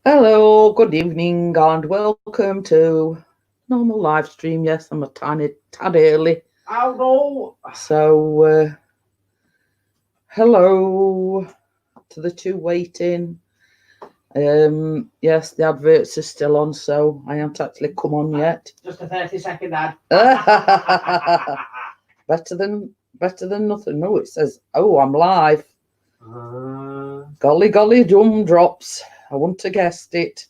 Hello, good evening, and welcome to normal live stream. Yes, I'm a tiny tad early. Hello. So, hello to the two waiting. Yes, the adverts are still on, so I haven't actually come on yet. Just a 30-second ad. better than nothing. No, it says, "Oh, I'm live." Golly, golly, dum drops. I wouldn't have guessed it.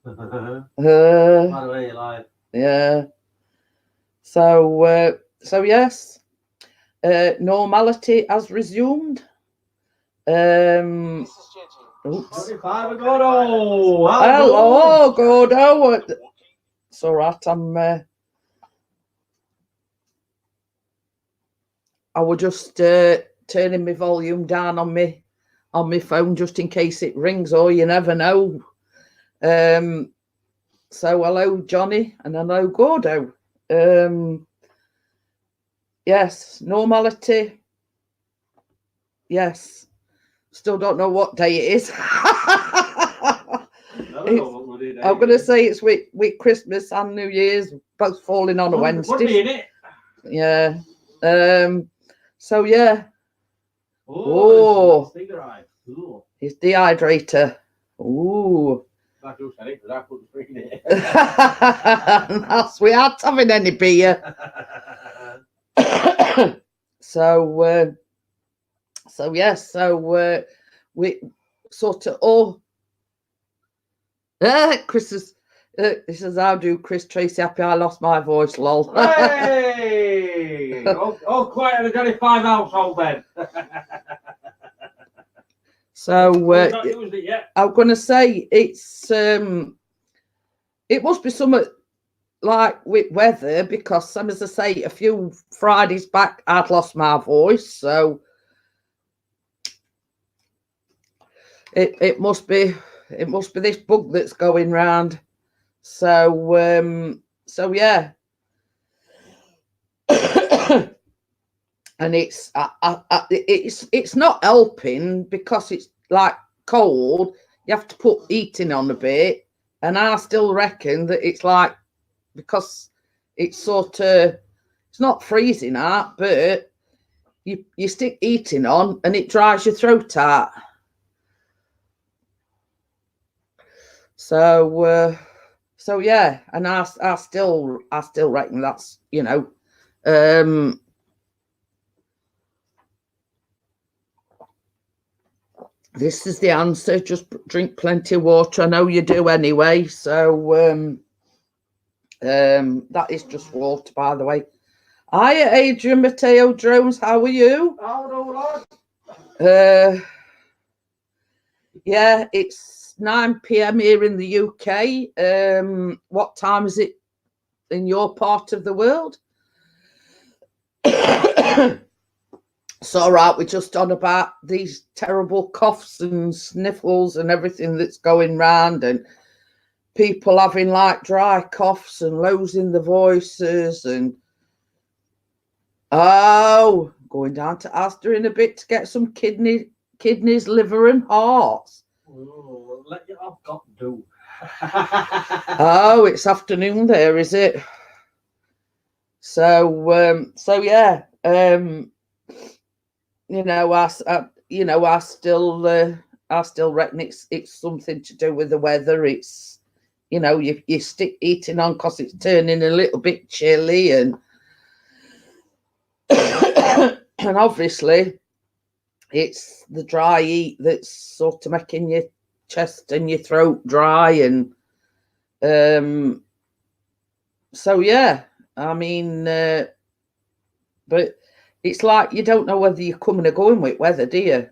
By the way, you're live. Yeah. So yes, normality has resumed. Oops. Hello, Gordo. Hello, Gordo. It's all right. I was just turning my volume down on my phone just in case it rings, or you never know. So hello, Johnny, and hello, Gordo. Yes, normality. Yes. Still don't know what day it is. I'm going to say it's with Christmas and New Year's both falling on a Wednesday. Would be in it. Yeah. So yeah. Oh. It's dehydrator. Ooh. That's we aren't having any beer. So yes. So we sort of Chris is. He says, "How do Chris Tracy happy? I lost my voice, lol." Hey! all quiet in the 25 household then. So not used it yet. I'm going to say it's it must be something like with weather, because some, as I say, a few Fridays back I'd lost my voice, so it must be this bug that's going round. So yeah. And it's not helping because it's like cold. You have to put heating on a bit, and I still reckon that it's like, because it's sort of, it's not freezing out, but you stick heating on and it dries your throat out. So yeah, and I still reckon that's, this is the answer. Just drink plenty of water. I know you do anyway. So that is just water, by the way. Hiya, Adrian Mateo Drones. How are you? Yeah, it's 9 p.m. here in the UK. What time is it in your part of the world? It's all right. We're just on about these terrible coughs and sniffles and everything that's going round, and people having like dry coughs and losing the voices, and going down to Asda in a bit to get some kidneys, liver, and hearts. Oh, let you have got do. Oh, it's afternoon there, is it? So yeah. I still reckon it's something to do with the weather. It's, you stick heating on because it's turning a little bit chilly, and and obviously it's the dry heat that's sort of making your chest and your throat dry, and so yeah, I mean, but it's like you don't know whether you're coming or going with weather, do you?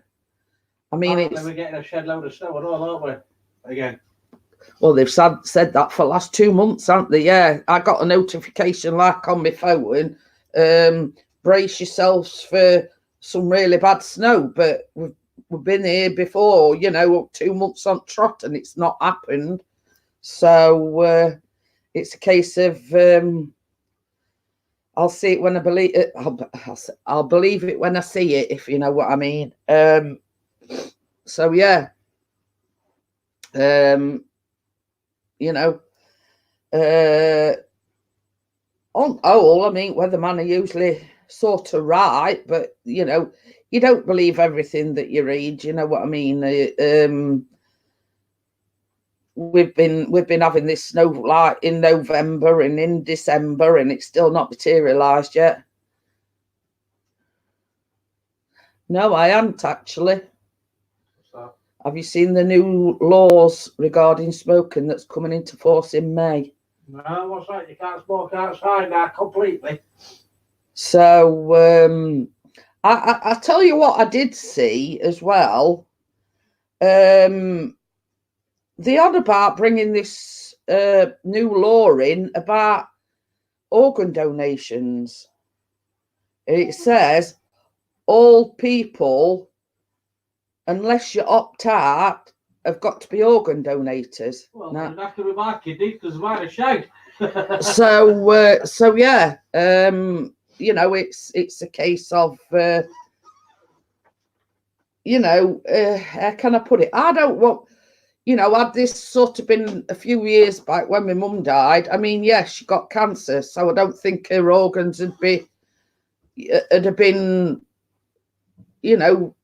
I mean, we're getting a shed load of snow and all, aren't we? Again. Well, they've said that for the last 2 months, haven't they? Yeah, I got a notification like on my phone. Brace yourselves for some really bad snow, but we've been here before, 2 months on trot, and it's not happened. So it's a case of I'll see it when I believe it. I'll believe it when I see it, if you know what I mean. So yeah. You know, on whole, I mean, weathermen are usually sort of right, but you know, you don't believe everything that you read. You know what I mean? We've been having this snow like in November and in December, and it's still not materialised yet. No, I haven't actually. So, Have you seen the new laws regarding smoking that's coming into force in May? no, what's that? You can't smoke outside now completely. So I tell you what I did see as well. They on about bringing this new law in about organ donations. It says all people, unless you opt out, have got to be organ donators. Well, Now, you'd have to be my kidney because mine are shag. so yeah, you know, it's a case of you know, how can I put it? I don't want, you know, had this sort of been a few years back when my mum died. I mean, yes, she got cancer, so I don't think her organs would have been, you know,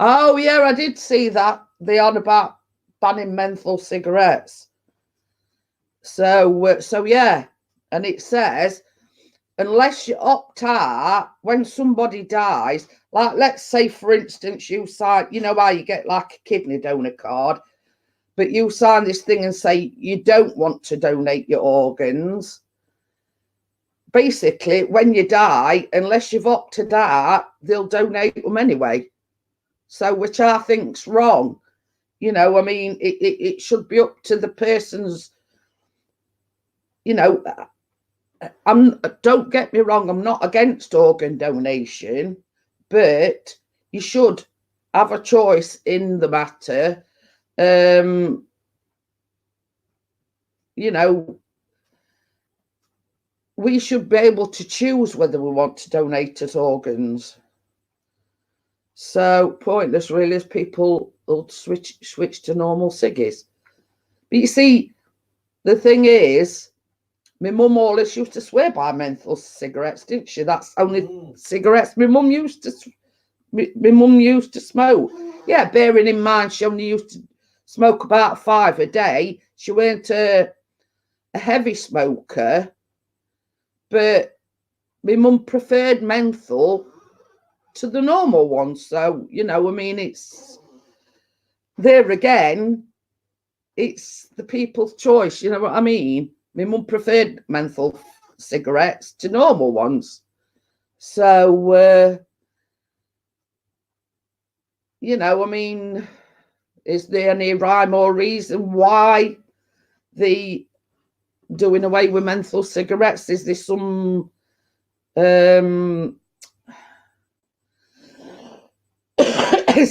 oh yeah, I did see that they on about banning menthol cigarettes. So yeah, and it says unless you opt out when somebody dies, like let's say for instance you sign, you know how you get like a kidney donor card, but you sign this thing and say you don't want to donate your organs. Basically, when you die, unless you've opted out, they'll donate them anyway. So, which I think's wrong. You know, I mean, it should be up to the person's, you know, don't get me wrong, I'm not against organ donation, but you should have a choice in the matter. You know, we should be able to choose whether we want to donate us organs. So pointless really is people will switch to normal ciggies. But you see, the thing is, my mum always used to swear by menthol cigarettes, didn't she? That's only cigarettes my mum used to smoke. Yeah, bearing in mind she only used to smoke about 5 a day. She weren't a heavy smoker, but my mum preferred menthol to the normal one. So, you know, I mean, it's there again, it's the people's choice, you know what I mean? My mum preferred menthol cigarettes to normal ones. So, you know, I mean, is there any rhyme or reason why the doing away with menthol cigarettes? Is there some is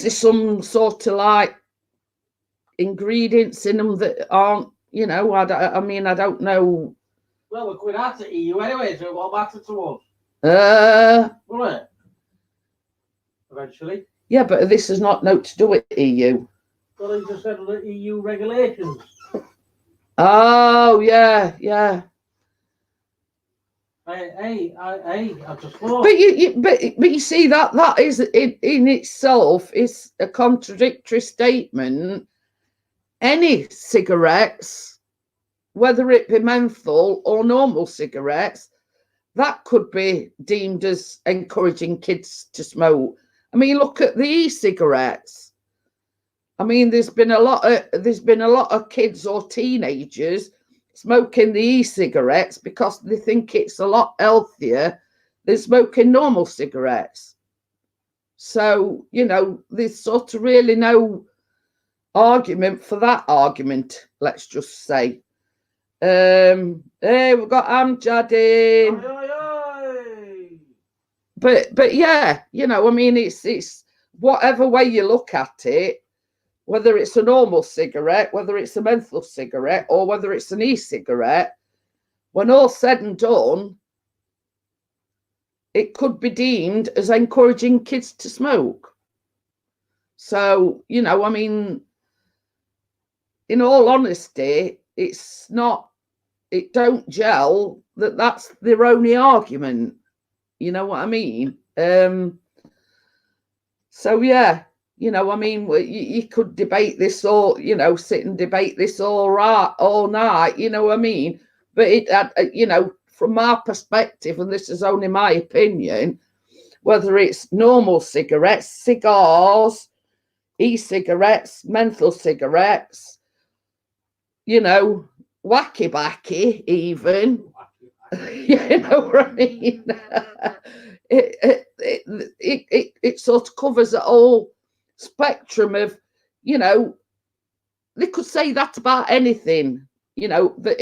there some sort of like ingredients in them that aren't, you know, I mean, I don't know. Well, we're quit out of EU anyway, so it won't matter to Uh, will it? Eventually. Yeah, but this is not note to do with EU. Well, he just said the EU regulations. Oh, yeah, yeah. Hey, I just thought. But you see that is in itself is a contradictory statement. Any cigarettes, whether it be menthol or normal cigarettes, that could be deemed as encouraging kids to smoke. I mean, look at the e-cigarettes. I mean, there's been a lot of kids or teenagers smoking the e-cigarettes because they think it's a lot healthier than smoking normal cigarettes. So, you know, there's sort of really no argument for that argument, let's just say. Hey, we've got Amjad in. But yeah, you know, I mean, it's whatever way you look at it, whether it's a normal cigarette, whether it's a menthol cigarette, or whether it's an e-cigarette, when all said and done, it could be deemed as encouraging kids to smoke. So, you know, I mean, in all honesty, it's not, it don't gel that that's their only argument. You know what I mean? So yeah, you know, I mean, you could debate this all, you know, sit and debate this all night. You know what I mean? But you know, from my perspective, and this is only my opinion, whether it's normal cigarettes, cigars, e-cigarettes, menthol cigarettes, you know, wacky backy, even. You know what I mean? It sort of covers the whole spectrum of, you know, they could say that about anything, you know, that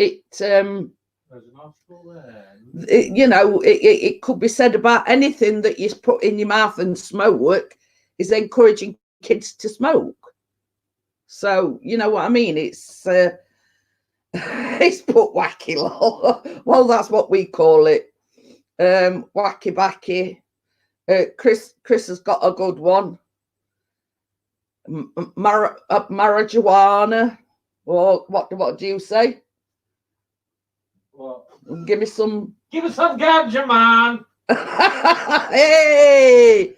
you know, it could be said about anything that you put in your mouth and smoke is encouraging kids to smoke. So, you know what I mean? It's it's put wacky law. Well, that's what we call it. Wacky backy. Chris has got a good one. Marijuana. Or what do you say? What? Give me some. Give us some ganja, man. Hey.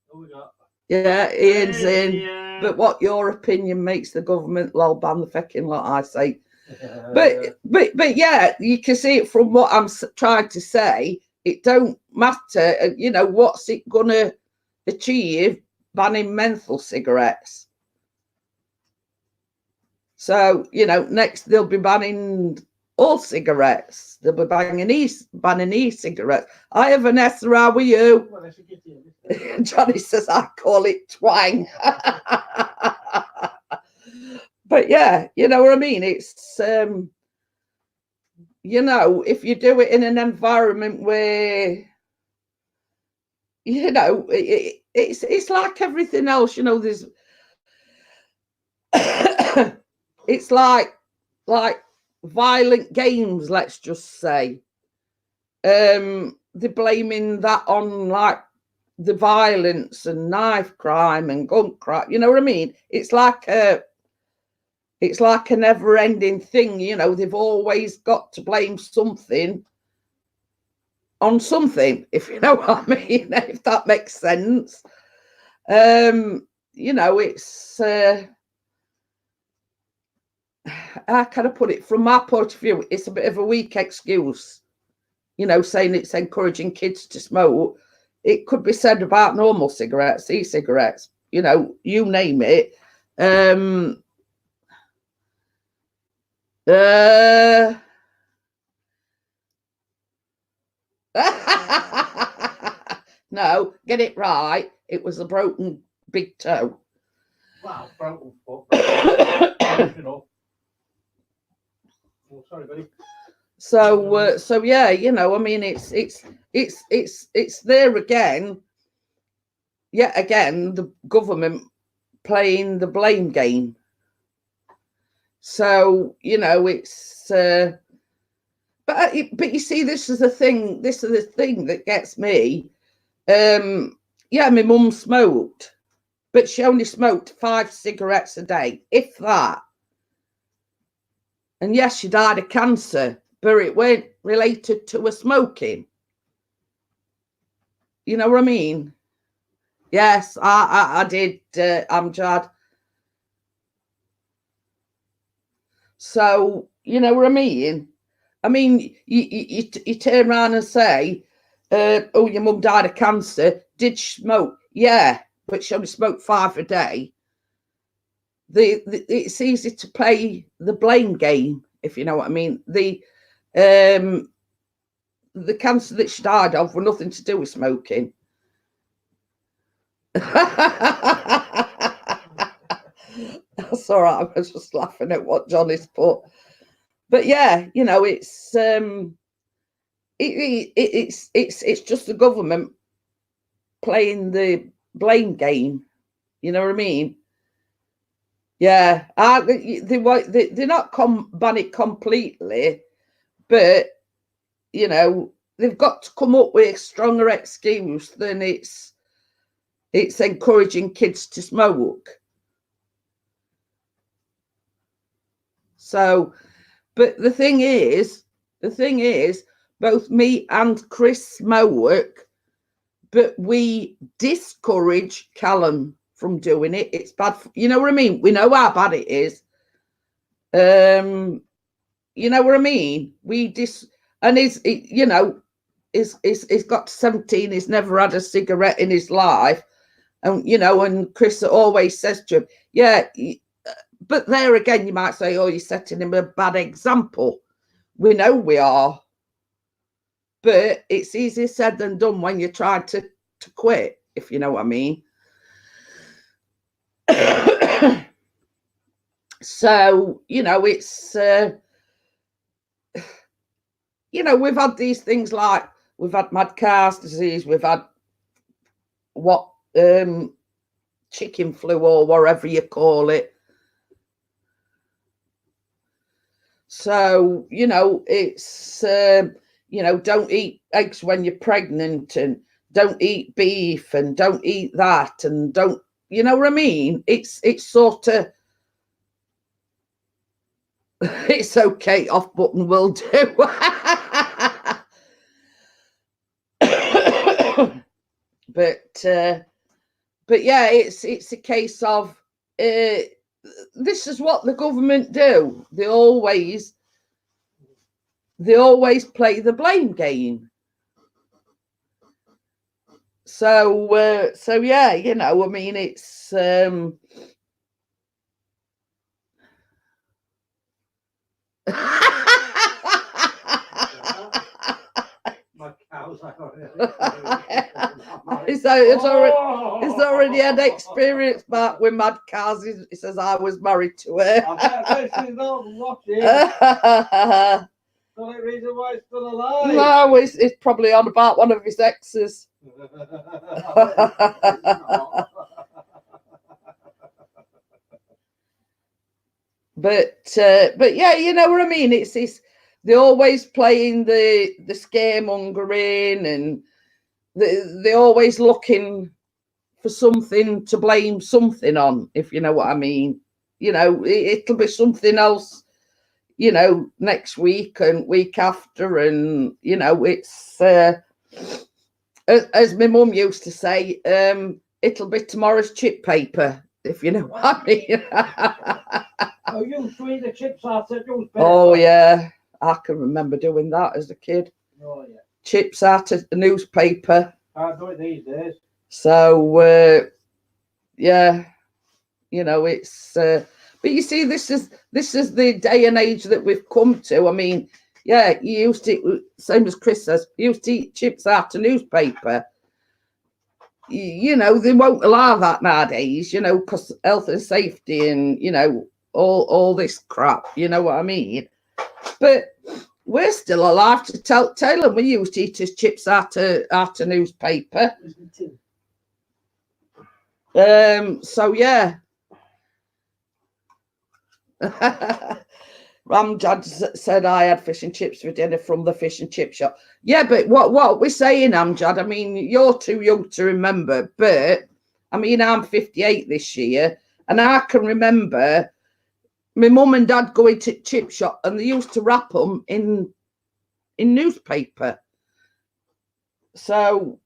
What we got? Yeah, Ian's in. But what your opinion makes the government lol ban the fecking lot, I say. But yeah, you can see it from what I'm trying to say. It don't matter, you know, what's it gonna achieve banning menthol cigarettes? So, you know, next they'll be banning all cigarettes. They'll be banning e-cigarettes. I have Vanessa, how are you? Johnny says I call it twang. But yeah, you know what I mean? It's you know, if you do it in an environment where, you know, it's like everything else, you know, there's it's like violent games, let's just say. They're blaming that on like the violence and knife crime and gun crime, you know what I mean? It's like a never-ending thing, you know. They've always got to blame something on something, if you know what I mean, if that makes sense. You know, it's how can I put it? From my point of view, it's a bit of a weak excuse, you know, saying it's encouraging kids to smoke. It could be said about normal cigarettes, e-cigarettes, you know, you name it. No, get it right. It was a broken big toe. Wow, broken foot. Oh, sorry, buddy. So yeah, you know, I mean, it's there again. Yet again, the government playing the blame game. So, you know, it's but you see, this is the thing that gets me. Yeah, my mum smoked, but she only smoked 5 cigarettes a day, if that. And yes, she died of cancer, but it weren't related to her smoking. You know what I mean? Yes, I did, Amjad. So, you know what I mean? I mean, you turn around and say, oh, your mum died of cancer. Did she smoke? Yeah, but she only smoked 5 a day. It's easy to play the blame game, if you know what I mean. The cancer that she died of were nothing to do with smoking. That's all right. I was just laughing at what Johnny's put. But yeah, you know, it's it's just the government playing the blame game. You know what I mean? Yeah, they're not ban it completely, but you know, they've got to come up with a stronger excuse than it's it's encouraging kids to smoke. So, but the thing is, both me and Chris smoke, but we discourage Callum from doing it. It's bad. You know what I mean? We know how bad it is. You know what I mean? And he's got 17. He's never had a cigarette in his life, and and Chris always says to him, "Yeah." But there again, you might say, "Oh, you're setting him a bad example." We know we are, but it's easier said than done when you try to quit, if you know what I mean. So it's we've had these things like we've had mad cow's disease, we've had chicken flu or whatever you call it. So it's don't eat eggs when you're pregnant, and don't eat beef, and don't eat that, and don't, you know what I mean? It's sort of it's okay, off button will do. But yeah, it's a case of this is what the government do. They always play the blame game. So yeah, I mean, it's it's already had experience back with mad cows. He says I was married to her. I bet she's not watching. The only reason why it's still alive. No, it's probably on about one of his exes. But yeah, you know what I mean. It's they're always playing the scaremongering, and they're always looking for something to blame something on, if you know what I mean. It'll be something else, next week and week after, and it's as my mum used to say, it'll be tomorrow's chip paper, if you know what I mean. Oh, you used to eat the chips out of newspaper. Oh yeah, I can remember doing that as a kid. Oh yeah. Chips out of the newspaper. Can't do it these days. So yeah, it's but you see, this is the day and age that we've come to. I mean, yeah, you used to, same as Chris says, you used to eat chips out of newspaper. They won't allow that nowadays, because health and safety and all this crap, you know what I mean? But we're still alive to tell them we used to eat his chips out of newspaper. So yeah. Amjad said I had fish and chips for dinner from the fish and chip shop. Yeah, but what we're saying, Amjad, I mean, you're too young to remember, but I mean, I'm 58 this year, and I can remember my mum and dad going to chip shop, and they used to wrap them in newspaper. So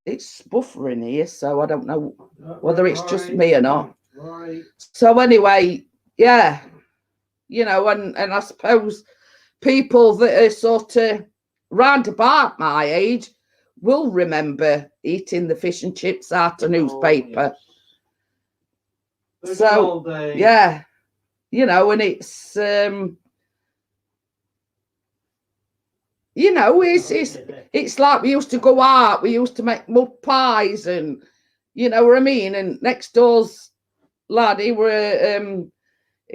it's buffering here, so I don't know whether it's just me or not. Right. So anyway, yeah, and I suppose people that are sort of round about my age will remember eating the fish and chips out of newspaper. Yes. So yeah, and it's it's like we used to go out, we used to make mud pies, and you know what I mean. And next door's lad, he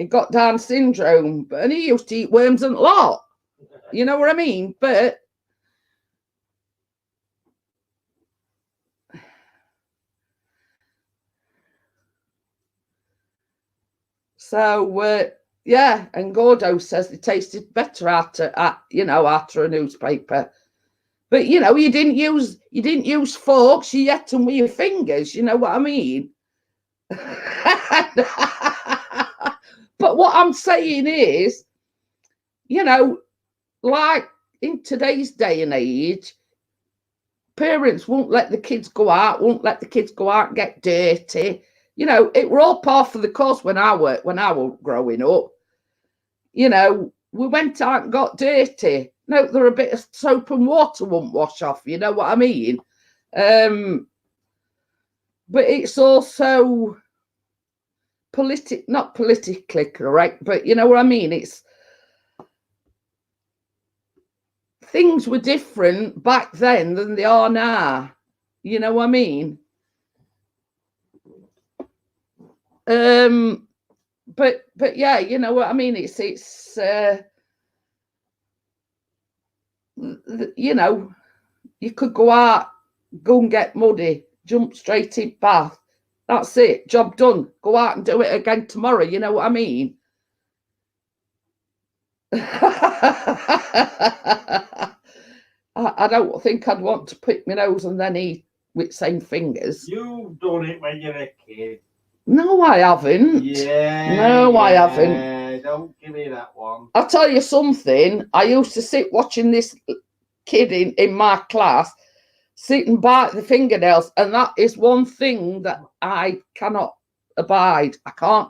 got Down syndrome, and he used to eat worms and lot. You know what I mean? But so yeah, and Gordo says it tasted better after a newspaper. But you know, you didn't use forks, you ate them with your fingers, you know what I mean? But what I'm saying is, you know, like in today's day and age, parents won't let the kids go out, and get dirty. You know, it were all part of the course when I was growing up. You know, we went out and got dirty. No, there a bit of soap and water won't wash off, you know what I mean? But it's also not politically correct, but you know what I mean? It's things were different back then than they are now. You know what I mean? But yeah, you know what I mean? It's you know, you could go out, go and get muddy, jump straight in bath. That's it, job done. Go out and do it again tomorrow. You know what I mean? I don't think I'd want to pick my nose and then eat with same fingers. You've done it when you're a kid. No, I haven't. Yeah. No, I haven't. Don't give me that one. I'll tell you something. I used to sit watching this kid in my class sit and bite the fingernails, and that is one thing that I cannot abide. I can't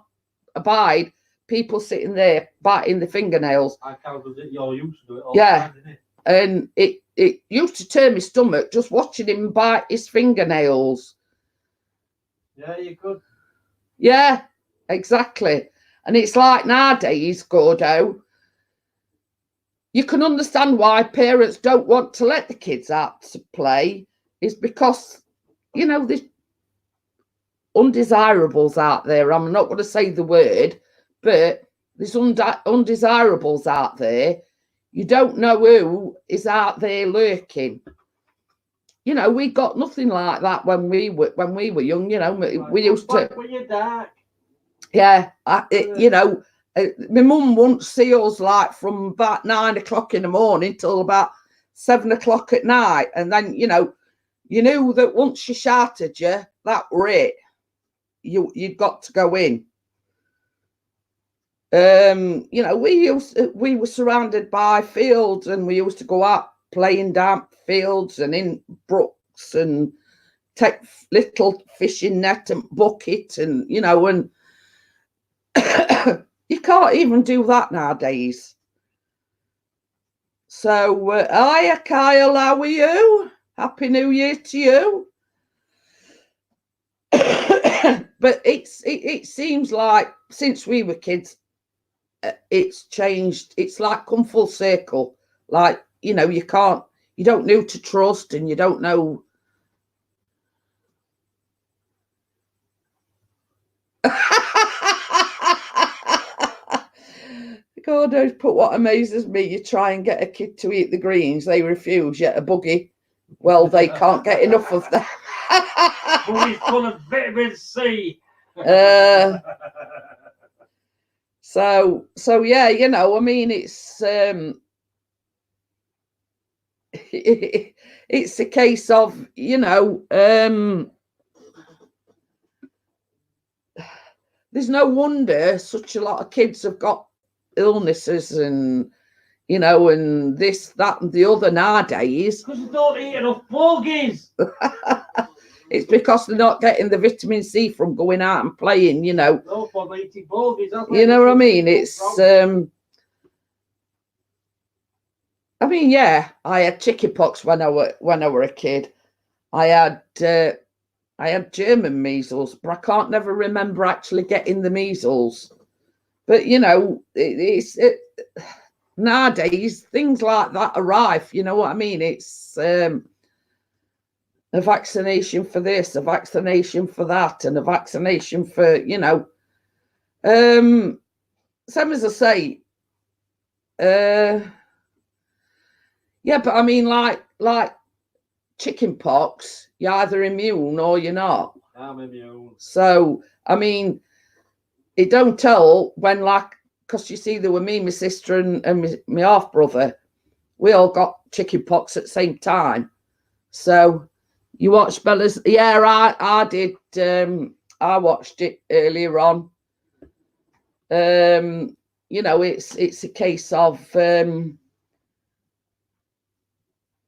abide people sitting there biting the fingernails. I can't do it. You're used to do it all Yeah. the time, isn't it? And it used to turn my stomach just watching him bite his fingernails. Yeah, you could. Yeah, exactly. And it's like nowadays, Gordo, you can understand why parents don't want to let the kids out to play, is because, you know, there's undesirables out there. I'm not going to say the word, but there's undesirables out there. You don't know who is out there lurking. You know, we got nothing like that when we were young. You know, we used to. When you're dark. Yeah, you know, my mum wouldn't see us like from about 9 o'clock in the morning till about 7 o'clock at night, and then you know, you knew that once she shouted you, that were it. You'd got to go in. You know, we were surrounded by fields, and we used to go out playing down fields and in brooks and take little fishing net and bucket, and you know, and you can't even do that nowadays. So hiya Kyle, how are you? Happy New Year to you. But it seems like since we were kids, it's changed. It's like come full circle. Like, you know, you don't know to trust, and you don't know. God, don't put what amazes me. You try and get a kid to eat the greens, they refuse. Yet a buggy, well, they can't get enough of them. Buggy's full of vitamin C. So yeah, you know, I mean, it's it's a case of, you know, there's no wonder such a lot of kids have got illnesses and, you know, and this, that, and the other nowadays. Because they don't eat enough bogies. It's because they're not getting the vitamin C from going out and playing, you know. No fun eating bogies. You know what I mean? It's I mean, yeah, I had chickenpox when I were a kid. I had German measles, but I can't never remember actually getting the measles. But you know, nowadays things like that arrive. You know what I mean? It's a vaccination for this, a vaccination for that, and a vaccination for, you know. Same as I say. Yeah, but I mean, like chicken pox, you're either immune or you're not. I'm immune. So, I mean, it don't tell when, like, because you see, there were me, my sister, and my half brother. we all got chicken pox at the same time. So you watched Bella's? Yeah, I did. I watched it earlier on. You know, it's a case of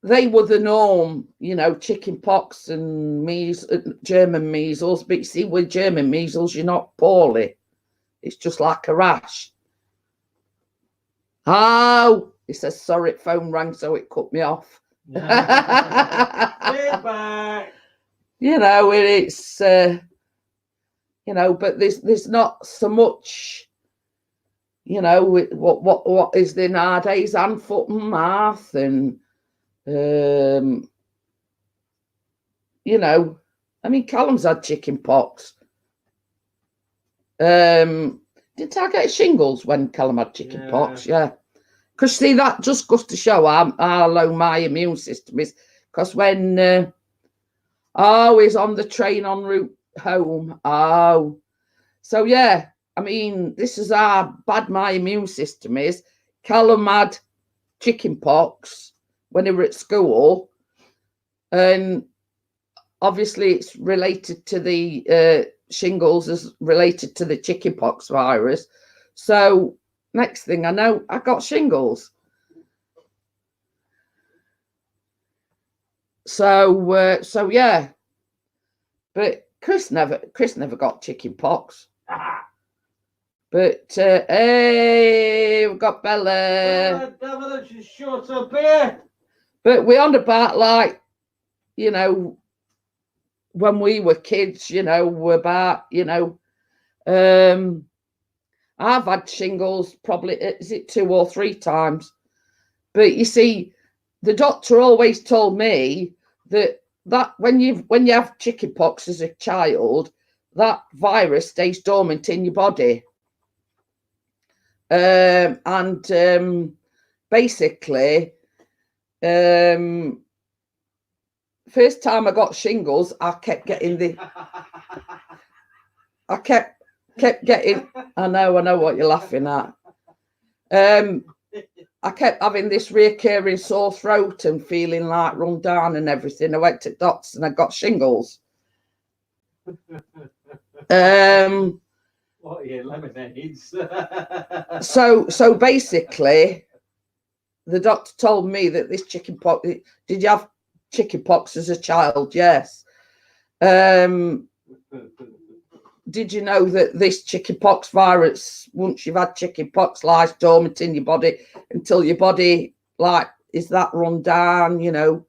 they were the norm, you know, chicken pox and German measles. But you see, with German measles, you're not poorly. It's just like a rash. Oh, he says, sorry, phone rang, so it cut me off. Feedback. You know, it's, you know, but there's not so much, you know, what is there nowadays? Hand, foot and mouth and, you know, I mean, Callum's had chicken pox. Did I get shingles when Callum had chicken pox? Yeah. Because see, that just goes to show how low my immune system is. Because when he's on the train en route home. Oh, so yeah. I mean, this is how bad my immune system is. Callum had chicken pox when he were at school, and obviously it's related to the shingles is related to the chicken pox virus. So next thing I know, I got shingles. So yeah, but Chris never got chicken pox. But hey, we've got Bella. She's short up here. But we're on about, like, you know, when we were kids, you know, about, you know, I've had shingles probably, is it 2 or 3 times? But you see, the doctor always told me that when you have chicken pox as a child, that virus stays dormant in your body. Basically, first time I got shingles, I kept getting I kept getting, I know what you're laughing at. I kept having this reoccurring sore throat and feeling like run down and everything. I went to doctors and I got shingles. What are you, lemonades? So basically, the doctor told me that this chicken pox. Did you have chicken pox as a child? Yes. Did you know that this chicken pox virus, once you've had chicken pox, lies dormant in your body until your body, like, is that run down, you know?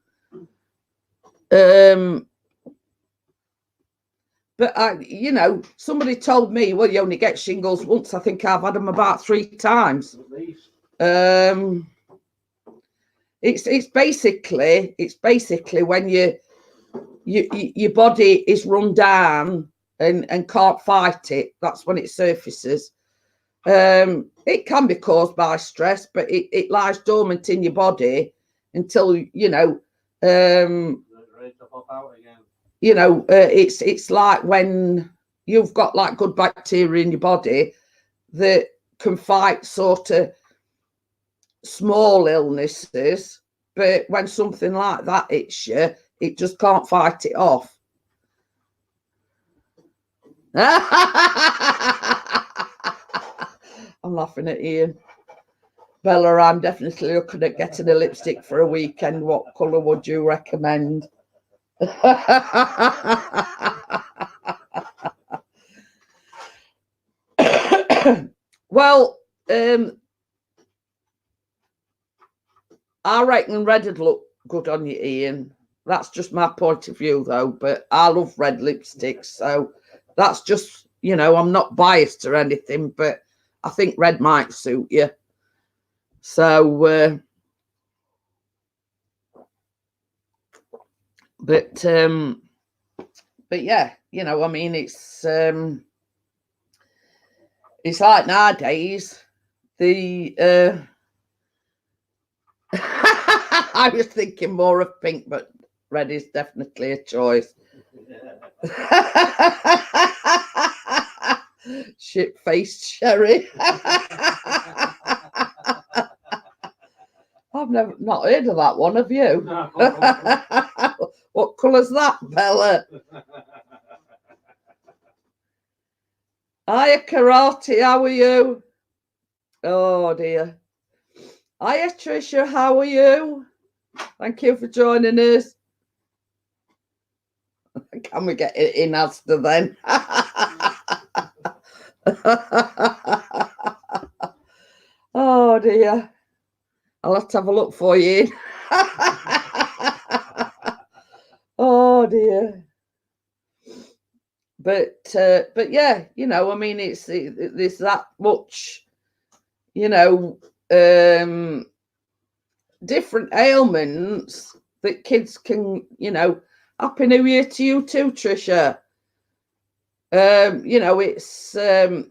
But you know, somebody told me, well, you only get shingles once. I think I've had them about 3 times. At least. It's basically when your body is run down and can't fight it. That's when it surfaces. It can be caused by stress, but it lies dormant in your body until, you know, Ready to pop out again. you know, it's like when you've got like good bacteria in your body that can fight sort of small illnesses, but when something like that hits you, it just can't fight it off. I'm laughing at Ian. Bella, I'm definitely looking at getting a lipstick for a weekend. What colour would you recommend? Well, I reckon red would look good on you, Ian. That's just my point of view, though. But I love red lipsticks, so that's just, you know, I'm not biased or anything, but I think red might suit you. So, but yeah, you know, I mean, it's like nowadays the I was thinking more of pink, but red is definitely a choice. Shit-faced Sherry. I've never not heard of that one, have you? No. What colour's that, Bella? Hiya, Karate, how are you? Oh dear. Hiya, Tricia, how are you? Thank you for joining us. Can we get it in Asda then? Oh dear. I'll have to have a look for you. Oh dear. But yeah, you know, I mean, there's that much, you know, different ailments that kids can, you know. Happy New Year to you too, Tricia. You know, it's you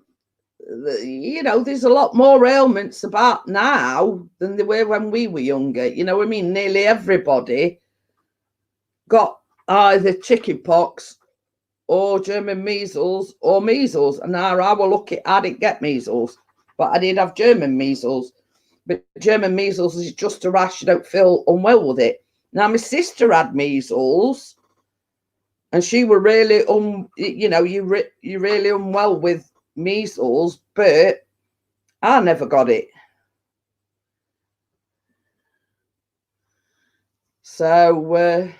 know, there's a lot more ailments about now than there were when we were younger. You know what I mean? Nearly everybody got either chicken pox or German measles or measles. And now I will look at, I didn't get measles, but I did have German measles. But German measles is just a rash, you don't feel unwell with it. Now my sister had measles, and she were really you know, you really unwell with measles, but I never got it. So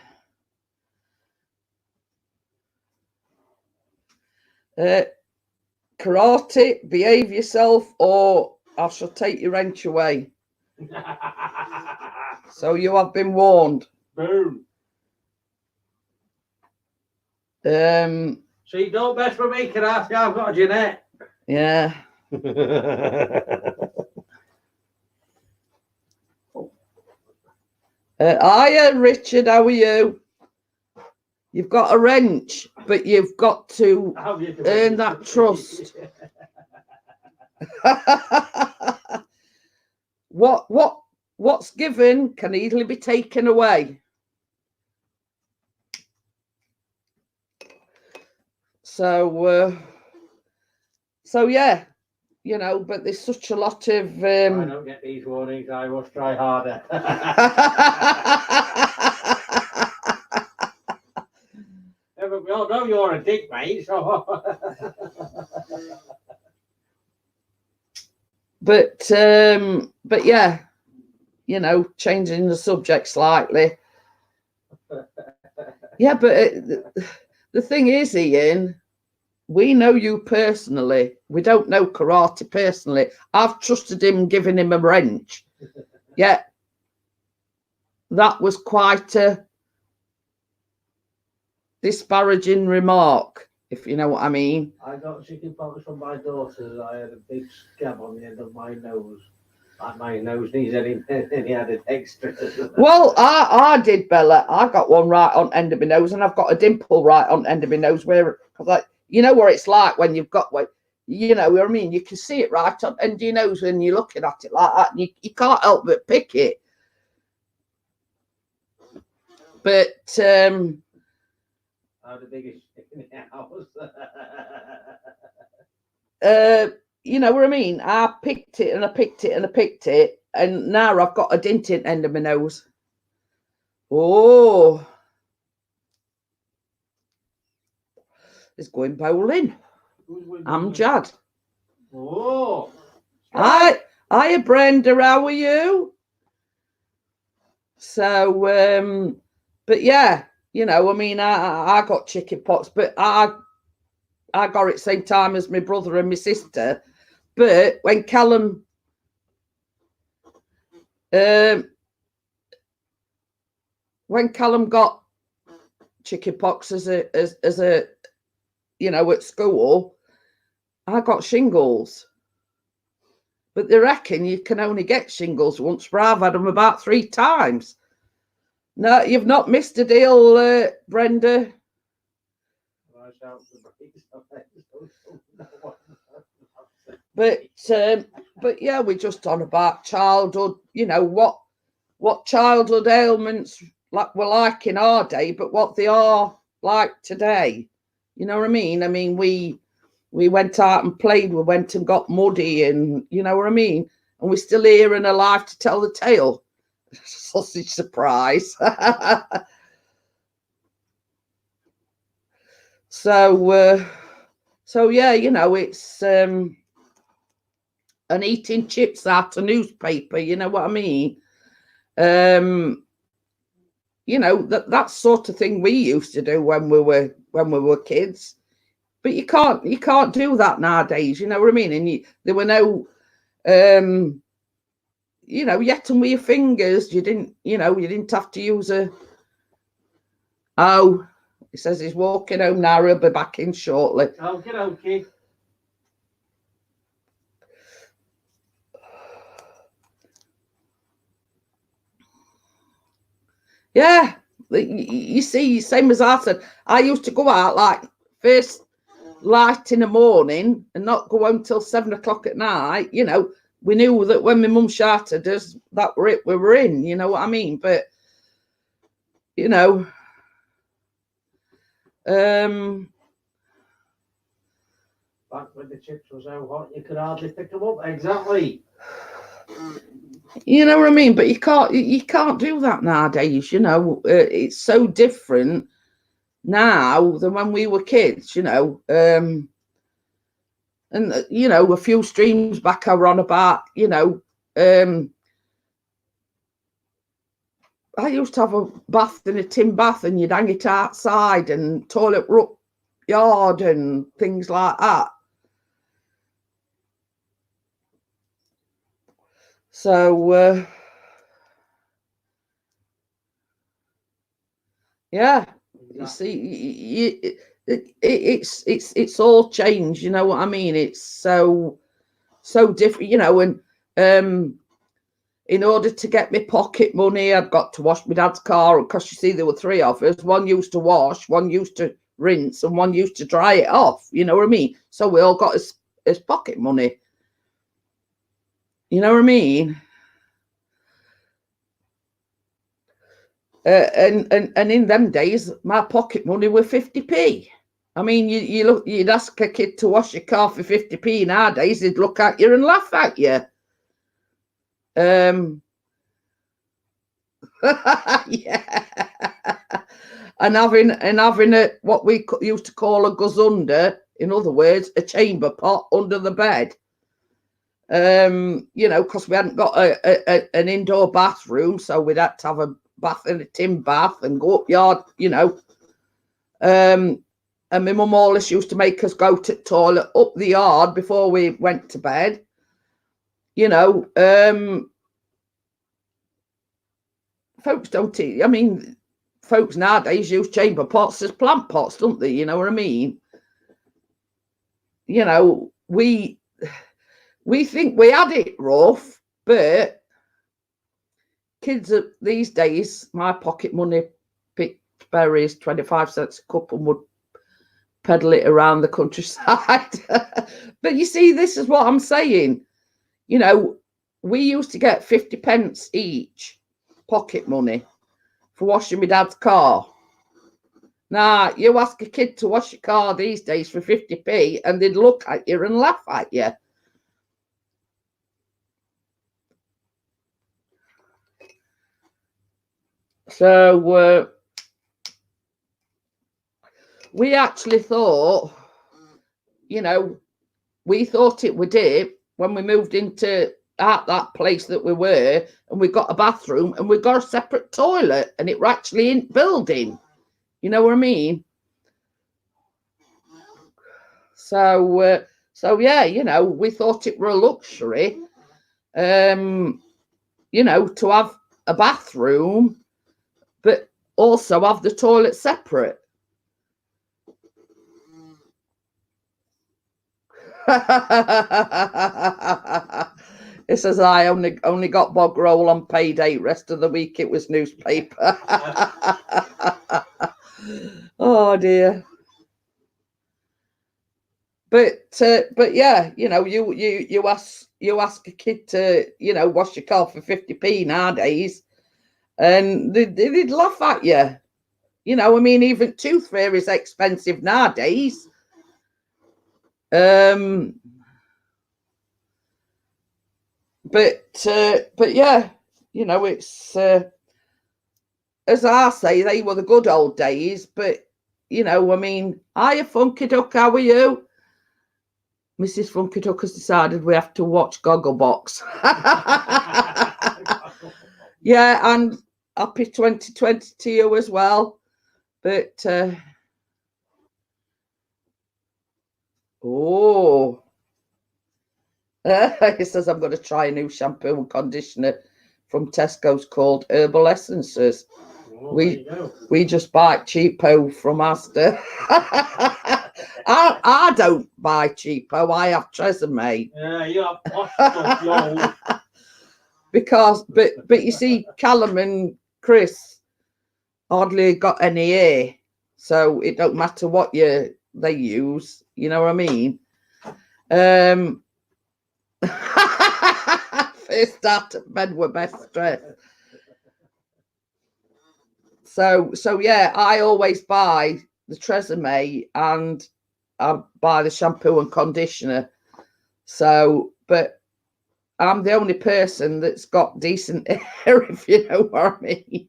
Karate, behave yourself or I shall take your wrench away. So you have been warned. Boom. See, don't mess with me, Karate. I've got a Jeanette. Yeah. Hiya, Richard. How are you? You've got a wrench, but you've got to earn that trust. What's given can easily be taken away. So yeah, you know, but there's such a lot of I don't get these warnings, I must try harder. Yeah, but we all know you're a dick, mate, so but yeah, you know, changing the subject slightly. Yeah, but the thing is, Ian, we know you personally. We don't know Karate personally. I've trusted him, giving him a wrench. Yeah, that was quite a disparaging remark, if you know what I mean. I got chicken pox from my daughter. I had a big scab on the end of my nose. Like my nose needs any added extra. Well, I did, Bella. I got one right on the end of my nose, and I've got a dimple right on the end of my nose where, like, you know what it's like when you've got one, you know what I mean? You can see it right on the end of your nose when you're looking at it like that. And you can't help but pick it. But I'm the biggest in the house. You know what I mean? I picked it and I picked it and I picked it, and now I've got a dint in the end of my nose. Oh, it's going bowling. I'm Jad. Oh, Hiya, Brenda. How are you? So, but yeah, you know, I mean, I got chicken pox, but I got it same time as my brother and my sister. But when Callum got chicken pox as a you know, at school, I got shingles. But they reckon you can only get shingles once, but I've had them about 3 times. No, you've not missed a deal, Brenda. But yeah, we're just on about childhood, you know, what childhood ailments were like in our day, but what they are like today. You know what I mean? I mean, we went out and played, we went and got muddy, and you know what I mean? And we're still here and alive to tell the tale sausage surprise. So yeah, you know, it's and eating chips out of newspaper, you know what I mean? You know, that sort of thing we used to do when we were kids. But you can't do that nowadays, you know what I mean? And there were no you know, yet and with your fingers, you didn't have to use a. Oh, he says he's walking home now. He'll be back in shortly. Okay, okay. Yeah, you see, same as I said. I used to go out like first light in the morning and not go home till 7 o'clock at night. You know, we knew that when my mum shouted us, that were it. We were in. You know what I mean? But you know, Back when the chips were so hot, you could hardly pick them up. Exactly. You know what I mean? But you can't do that nowadays. You know, it's so different now than when we were kids. You know, and you know, a few streams back I were on about. You know, I used to have a bath in a tin bath, and you'd hang it outside, and toilet up yard and things like that. So yeah, you see, it's all changed. You know what I mean? It's so different. You know, and in order to get me pocket money, I've got to wash my dad's car because you see there were three of us. One used to wash, one used to rinse, and one used to dry it off. You know what I mean? So we all got his pocket money. You know what I mean? And in them days, my pocket money were 50p. I mean, you'd ask a kid to wash your car for 50p nowadays, they'd look at you and laugh at you. Yeah. And having a what we used to call a gazunder, in other words, a chamber pot under the bed. You know, because we hadn't got an indoor bathroom, so we'd had to have a bath in a tin bath and go up yard, you know. And my mum always used to make us go to the toilet up the yard before we went to bed. You know, folks don't eat. I mean, folks nowadays use chamber pots as plant pots, don't they? You know what I mean? You know, we think we had it rough, but kids these days, my pocket money picked berries, 25 cents a cup, and would peddle it around the countryside. But you see, this is what I'm saying. You know, we used to get 50 pence each pocket money for washing my dad's car. Now, you ask a kid to wash your car these days for 50p and they'd look at you and laugh at you. So we actually thought, you know, we thought it would it when we moved into that place that we were, and we got a bathroom and we got a separate toilet, and it were actually in building. You know what I mean? So yeah, you know, we thought it were a luxury, you know, to have a bathroom, but also have the toilet separate. It says I only got bog roll on payday. Rest of the week it was newspaper. Oh dear. But yeah, you know, you ask a kid to, you know, wash your car for 50p nowadays, and they'd laugh at you. You know, I mean, even tooth fairy is expensive nowadays. But yeah, you know, it's as I say, they were the good old days. But you know, I mean, hiya, Funky Duck, how are you? Mrs. Funky Duck has decided we have to watch Gogglebox. Yeah, and happy 2020 to you as well. But oh, he says I'm going to try a new shampoo and conditioner from Tesco's called Herbal Essences. Oh, We just buy cheapo from Asda. I don't buy cheapo. I have Tresemme. Yeah, you have posh stuff, yo. Because, but you see, Callum and Chris hardly got any hair, so it don't matter what they use. You know what I mean? First out of bed were best dressed. So yeah, I always buy the Tresemme and I buy the shampoo and conditioner. So, but I'm the only person that's got decent hair, if you know what I mean.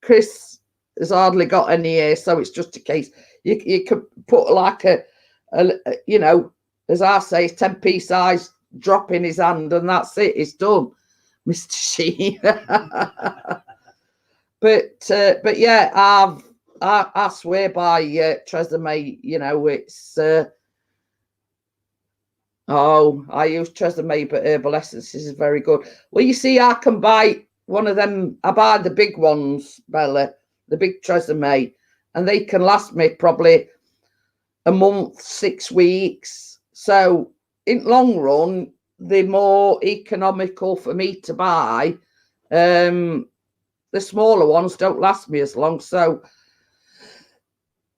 Chris has hardly got any hair, so it's just a case you could put like a you know, as I say, 10p size drop in his hand, and that's it. It's done, Mr. Sheen. But yeah, I swear by Tresemme. You know, it's I use Tresemme, but Herbal Essences is very good. Well, you see, I can buy one of them. I buy the big ones, Bella, the big Tresemme, and they can last me probably a month, 6 weeks. So in long run, they're more economical for me to buy. The smaller ones don't last me as long. So,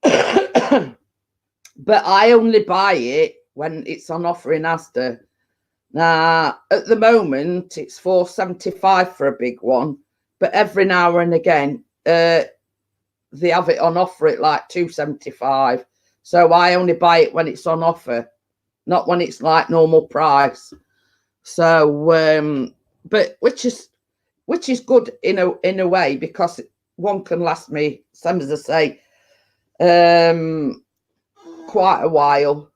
but I only buy it when it's on offer in Asda. Now, at the moment, it's $4.75 for a big one, but every now and again, they have it on offer at like $2.75. So I only buy it when it's on offer, not when it's like normal price. So, but which is good in a way, because one can last me, same as I say, quite a while.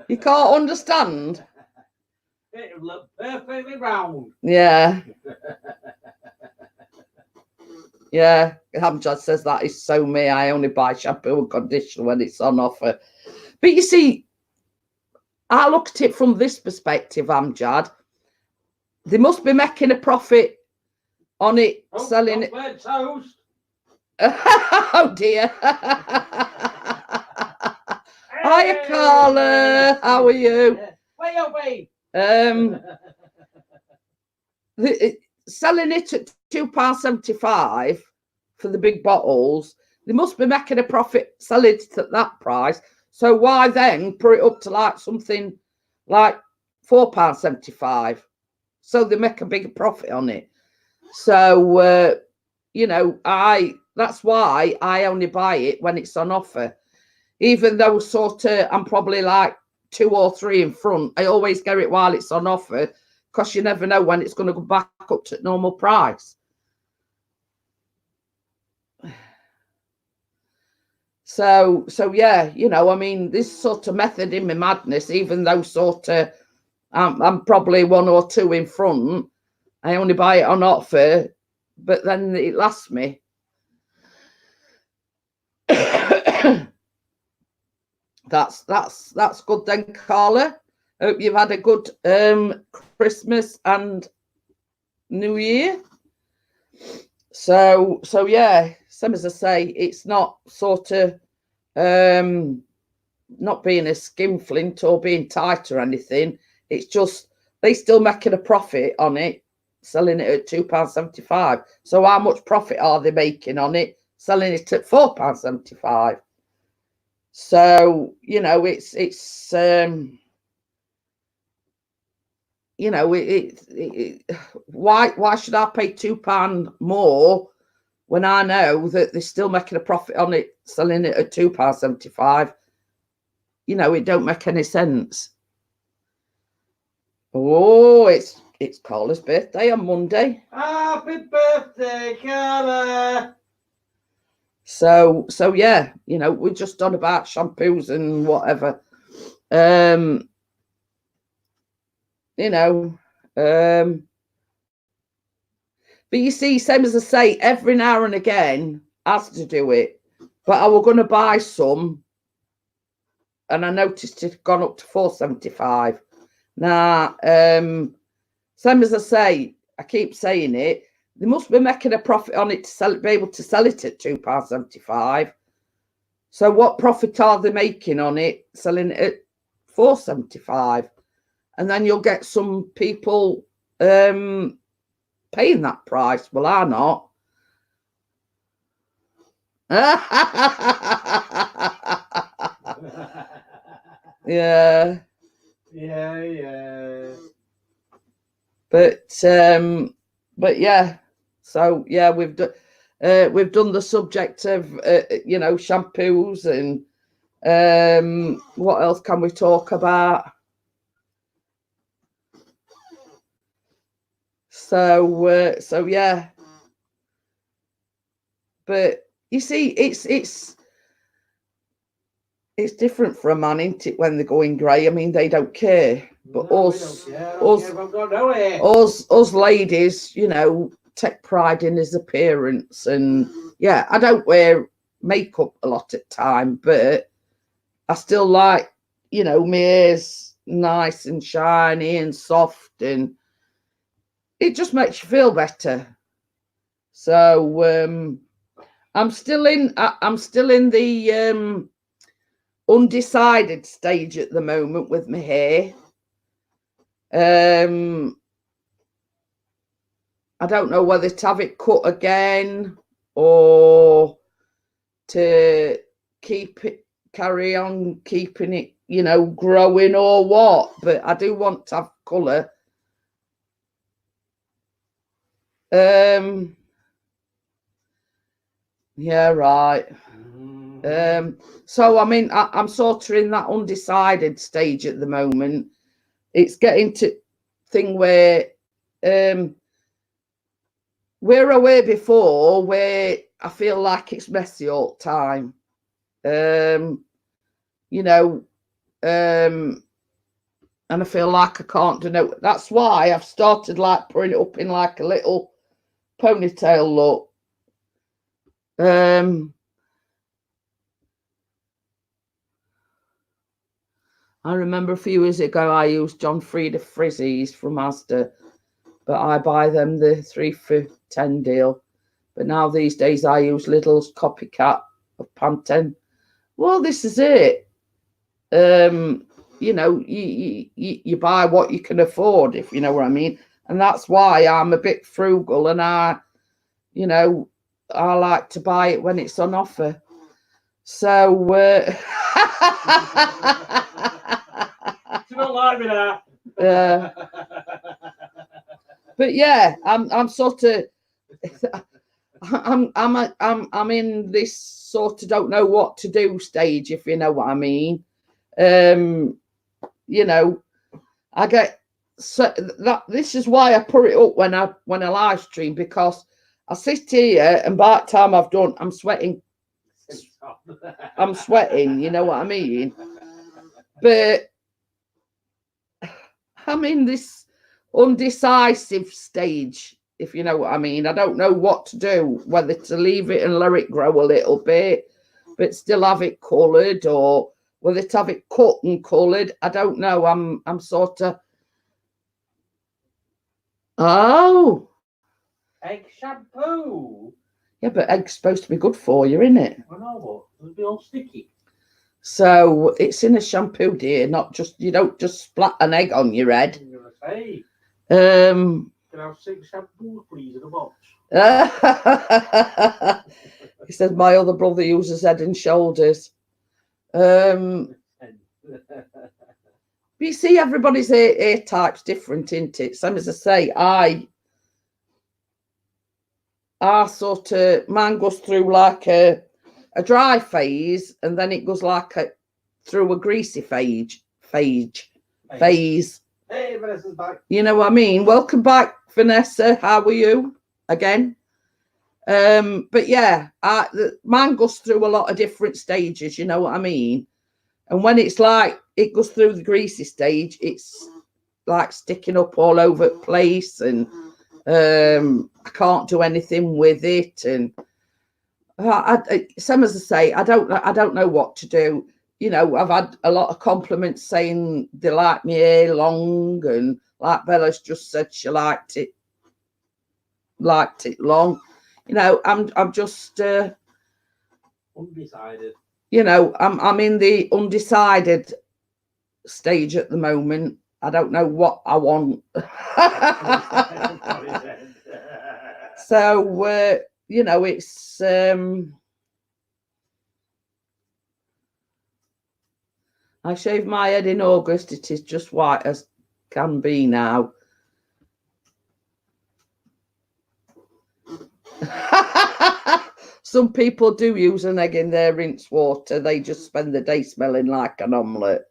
You can't understand. It look perfectly round. Yeah. Yeah, Hamjad says that is so me. I only buy shampoo and conditioner when it's on offer. But you see, I look at it from this perspective, Amjad. They must be making a profit on it, selling it. Toast. Oh dear. Hiya, Carla. How are you? Wait. Selling it at £2.75 for the big bottles. They must be making a profit selling it at that price. So why then put it up to like something like £4.75? So they make a bigger profit on it. So you know, that's why I only buy it when it's on offer. Even though sort of I'm probably like 2 or 3 in front, I always get it while it's on offer, because you never know when it's going to go back up to normal price. So yeah, you know, I mean, this sort of method in my madness, even though sort of I'm probably 1 or 2 in front, I only buy it on offer, but then it lasts me. That's good then, Carla. Hope you've had a good Christmas and New Year. So yeah, same as I say, it's not sort of not being a skinflint or being tight or anything. It's just they still making a profit on it, selling it at £2.75. So how much profit are they making on it, selling it at £4.75? So you know, it's you know, why should I pay £2 more when I know that they're still making a profit on it, selling it at £2.75? You know, it don't make any sense. Oh, it's Carla's birthday on Monday. Happy birthday, Carla. So yeah, you know, we're just on about shampoos and whatever. You know, but you see, same as I say, every now and again has to do it. But I was going to buy some, and I noticed it had gone up to $4.75. Now, same as I say, I keep saying it, they must be making a profit on it to sell it, be able to sell it at £2.75. So what profit are they making on it, selling it at $4.75? And then you'll get some people paying that price. Well, I'm not. Yeah. Yeah. But yeah. So yeah, we've done the subject of you know, shampoos, and what else can we talk about? So yeah. But you see, it's different for a man, isn't it, when they're going grey? I mean, they don't care. But No, us ladies, you know, take pride in his appearance. And yeah, I don't wear makeup a lot at time, but I still like, you know, my hair's nice and shiny and soft, and it just makes you feel better. So I'm still in the undecided stage at the moment with my hair. I don't know whether to have it cut again or to carry on keeping it, you know, growing, or what. But I do want to have colour. Yeah, right. So I mean, I'm sort of in that undecided stage at the moment. It's getting to thing where we're away before, where I feel like it's messy all the time. You know, and I feel like I can't do no. That's why I've started like putting it up in like a little ponytail look. I remember a few years ago I used John Frieda frizzies from Asda, but I buy them the 3 for £10 deal. But now these days I use Lidl's copycat of Pantene. Well, this is it. You know, you buy what you can afford, if you know what I mean. And that's why I'm a bit frugal, and you know, I like to buy it when it's on offer. So You don't like me now. But yeah, I'm sort of I'm in this sort of don't know what to do stage, if you know what I mean. You know, I get so that this is why I put it up when I live stream, because I sit here and by the time I've done, I'm sweating. I'm sweating, you know what I mean? But I'm in this undecisive stage, if you know what I mean. I don't know what to do, whether to leave it and let it grow a little bit, but still have it coloured, or whether to have it cut and coloured. I don't know. I'm sort of. Oh. Egg shampoo. Yeah, but egg's supposed to be good for you, isn't it? I know, but it'll be all sticky. So it's in a shampoo, dear, not just, you don't just splat an egg on your head. I'm gonna say. Can I have 6 shampoos, please, in a box? He says my other brother uses Head and Shoulders. You see, everybody's hair type's different, isn't it? Same as I say, I sort of, mine goes through like a dry phase, and then it goes like through a greasy phase. Hey, Vanessa's back. You know what I mean? Welcome back, Vanessa. How are you? Again. But yeah, mine goes through a lot of different stages, you know what I mean? And when it's like it goes through the greasy stage, it's like sticking up all over the place, and I can't do anything with it. And some, as I say, I don't know what to do. You know, I've had a lot of compliments saying they like my hair long, and like Bella's just said she liked it long. You know, I'm just Undecided. you know, I'm in the undecided stage at the moment. I don't know what I want. So you know, it's I shaved my head in August. It is just white as can be now. Some people do use an egg in their rinse water. They just spend the day smelling like an omelette.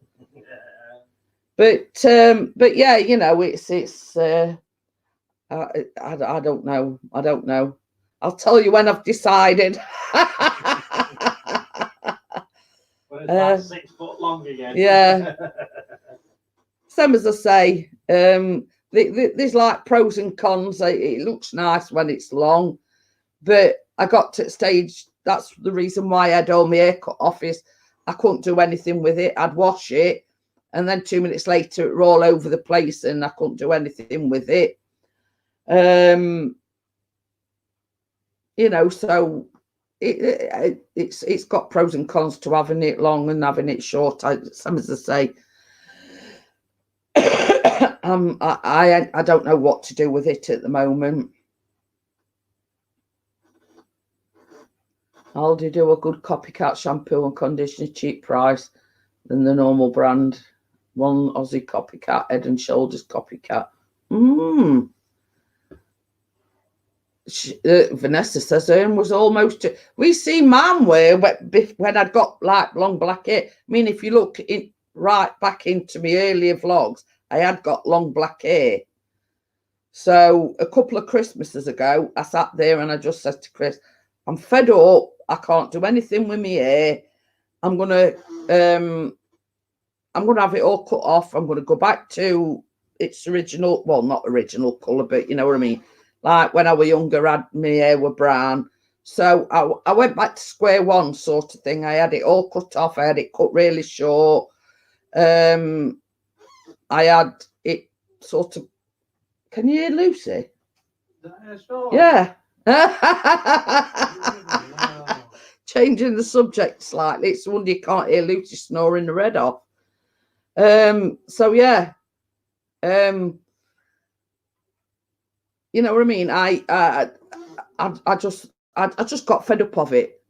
But yeah, you know, it's I don't know. I don't know. I'll tell you when I've decided. When it's about 6 foot long again. Yeah. Same as I say, there's like pros and cons. It looks nice when it's long, but I got to the stage. That's the reason why I had all my hair cut off, is I couldn't do anything with it. I'd wash it, and then 2 minutes later it were all over the place, and I couldn't do anything with it. You know, so it's got pros and cons to having it long and having it short. Some as I say, I don't know what to do with it at the moment. Aldi do a good copycat shampoo and conditioner, cheap price than the normal brand. One Aussie copycat, Head and Shoulders copycat. Vanessa says hers was almost. We see mine wear when I'd got like long black hair. I mean, if you look right back into my earlier vlogs, I had got long black hair. So a couple of Christmases ago, I sat there and I just said to Chris, "I'm fed up. I can't do anything with my hair. I'm gonna have it all cut off. I'm gonna go back to its original, well, not original colour, but you know what I mean. Like when I was younger, my hair were brown. So I went back to square one sort of thing. I had it all cut off. I had it cut really short. I had it sort of. Can you hear Lucy? Yeah. Changing the subject slightly. It's wonder you can't hear Lucy snoring the red off. So yeah. You know what I mean? I just got fed up of it,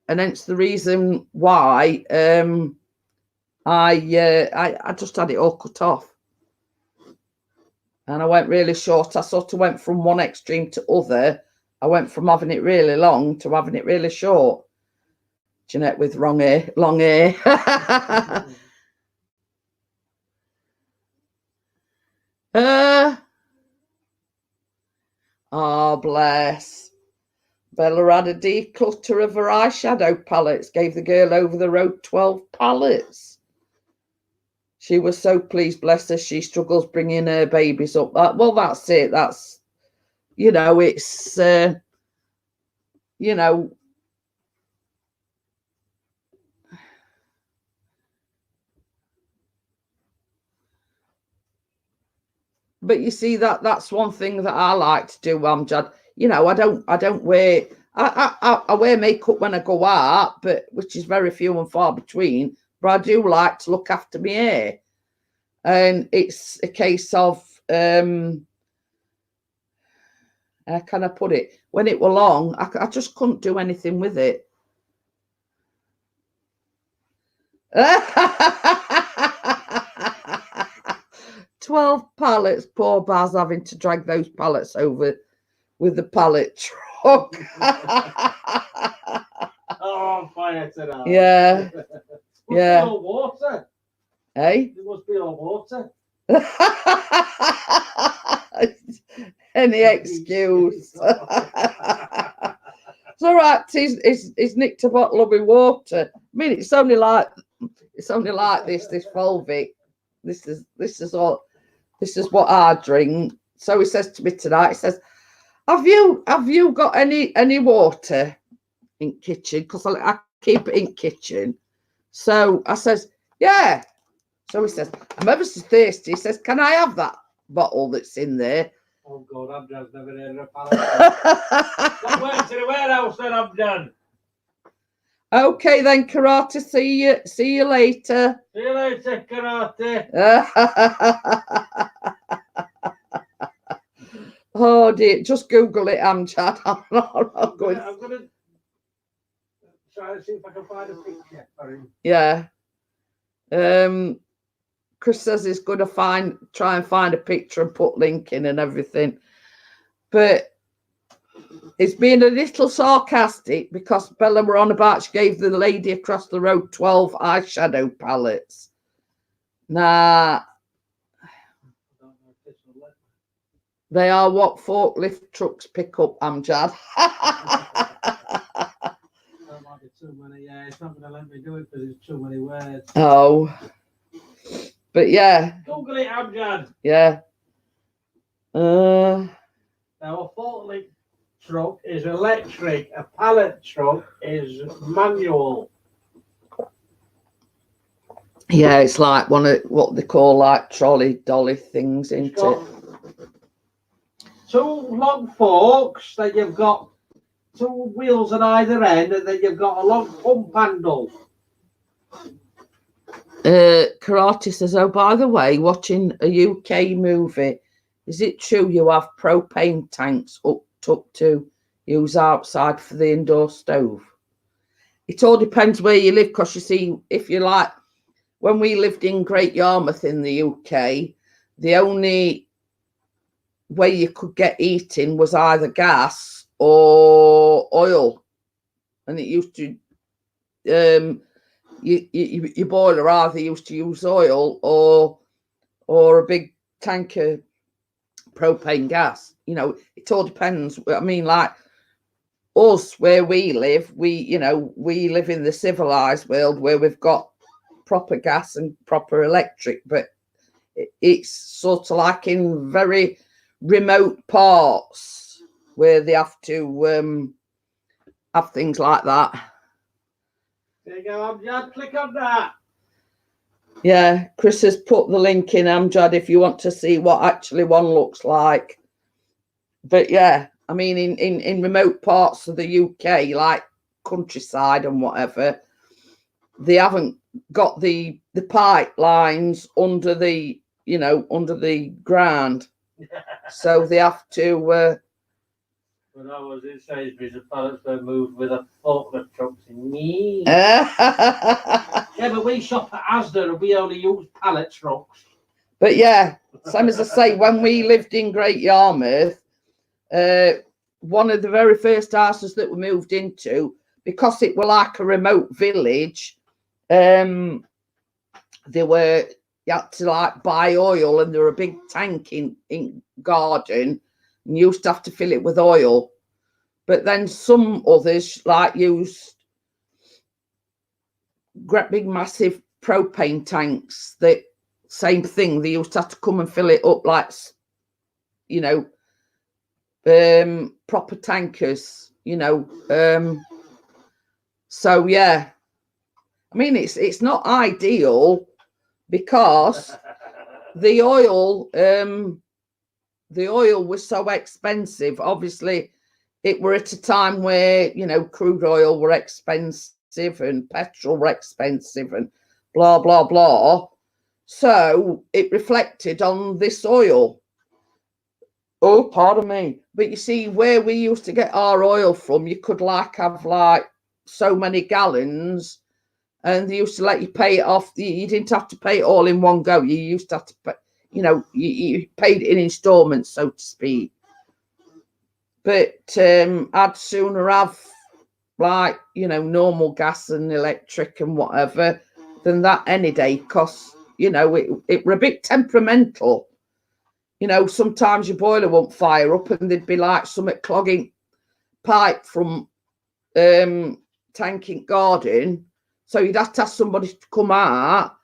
and hence the reason why I just had it all cut off, and I went really short. I sort of went from one extreme to other. I went from having it really long to having it really short. Jeanette with long hair. Oh, bless. Bella had a declutter of her eyeshadow palettes, gave the girl over the road 12 palettes. She was so pleased, bless her. She struggles bringing her babies up. Well, that's it. That's, you know, it's, you know, but you see that's one thing that I like to do, Amjad. You know, I don't wear I wear makeup when I go out, but which is very few and far between. But I do like to look after my hair, and it's a case of how can I put it? When it were long, I just couldn't do anything with it. 12 pallets, poor Baz having to drag those pallets over with the pallet truck. Oh, fire to that. Yeah. Yeah. All water. Hey? It must be all water. Any excuse. It's all right. He's nicked a bottle of water. I mean, it's only like this Volvic. This is what I drink. So he says to me tonight. He says, "Have you got any water in kitchen? Because I keep it in kitchen." So I says, "Yeah." So he says, "I'm ever so thirsty." He says, "Can I have that bottle that's in there?" Oh God, I'm just never heard of a pallet. That works in a warehouse, then I'm done. Okay then, Karate. See you later. See you later, Karate. Oh dear, just Google it, Amjad. I'm gonna try to see if I can find a picture for him. Yeah. Chris says he's going to try and find a picture and put link in and everything. But it's been a little sarcastic because Bella were on about she gave the lady across the road 12 eyeshadow palettes. Nah. They are what forklift trucks pick up, Amjad. That might be too many. Yeah, it's not going to let me do it because it's too many words. Oh. But yeah. Google it, Amjad. Yeah. Now, a forklift truck is electric. A pallet truck is manual. Yeah, it's like one of what they call like trolley dolly things, isn't it? Two long forks, then you've got two wheels on either end, and then you've got a long pump handle. Karate says, "Oh, by the way, watching a UK movie, is it true you have propane tanks hooked up to use outside for the indoor stove?" It all depends where you live, because you see, if you like, when we lived in Great Yarmouth in the UK, the only way you could get heating was either gas or oil, and it used to your boiler either used to use oil or a big tank of propane gas. You know, it all depends. I mean, like us where we live, we live in the civilized world where we've got proper gas and proper electric, but it's sort of like in very remote parts where they have to have things like that. There you go, Amjad. Click on that. Yeah, Chris has put the link in, Amjad, if you want to see what actually one looks like. But yeah, I mean, in remote parts of the UK, like countryside and whatever, they haven't got the pipelines under the ground, so they have to. When I was in Sainsbury's, the pallets were moved with a forklift truck. Yeah, but we shop at Asda and we only use pallet trucks. But yeah, same as I say, when we lived in Great Yarmouth, one of the very first houses that we moved into, because it were like a remote village, you had to like buy oil, and there were a big tank in garden, and you used to have to fill it with oil. But then some others like used great big massive propane tanks. That same thing, they used to have to come and fill it up like, proper tankers, so yeah, I mean, it's not ideal because the oil was so expensive. Obviously, it were at a time where crude oil were expensive and petrol were expensive and blah blah blah. So it reflected on this oil. Oh, pardon me. But you see, where we used to get our oil from, you could have so many gallons, and they used to let you pay it off. You didn't have to pay it all in one go. You used to have to pay, you paid it in installments, so to speak. But I'd sooner have normal gas and electric and whatever than that any day, because you know, it were a bit temperamental. You know, sometimes your boiler won't fire up and there'd be like something clogging pipe from tanking garden. So you'd have to ask somebody to come out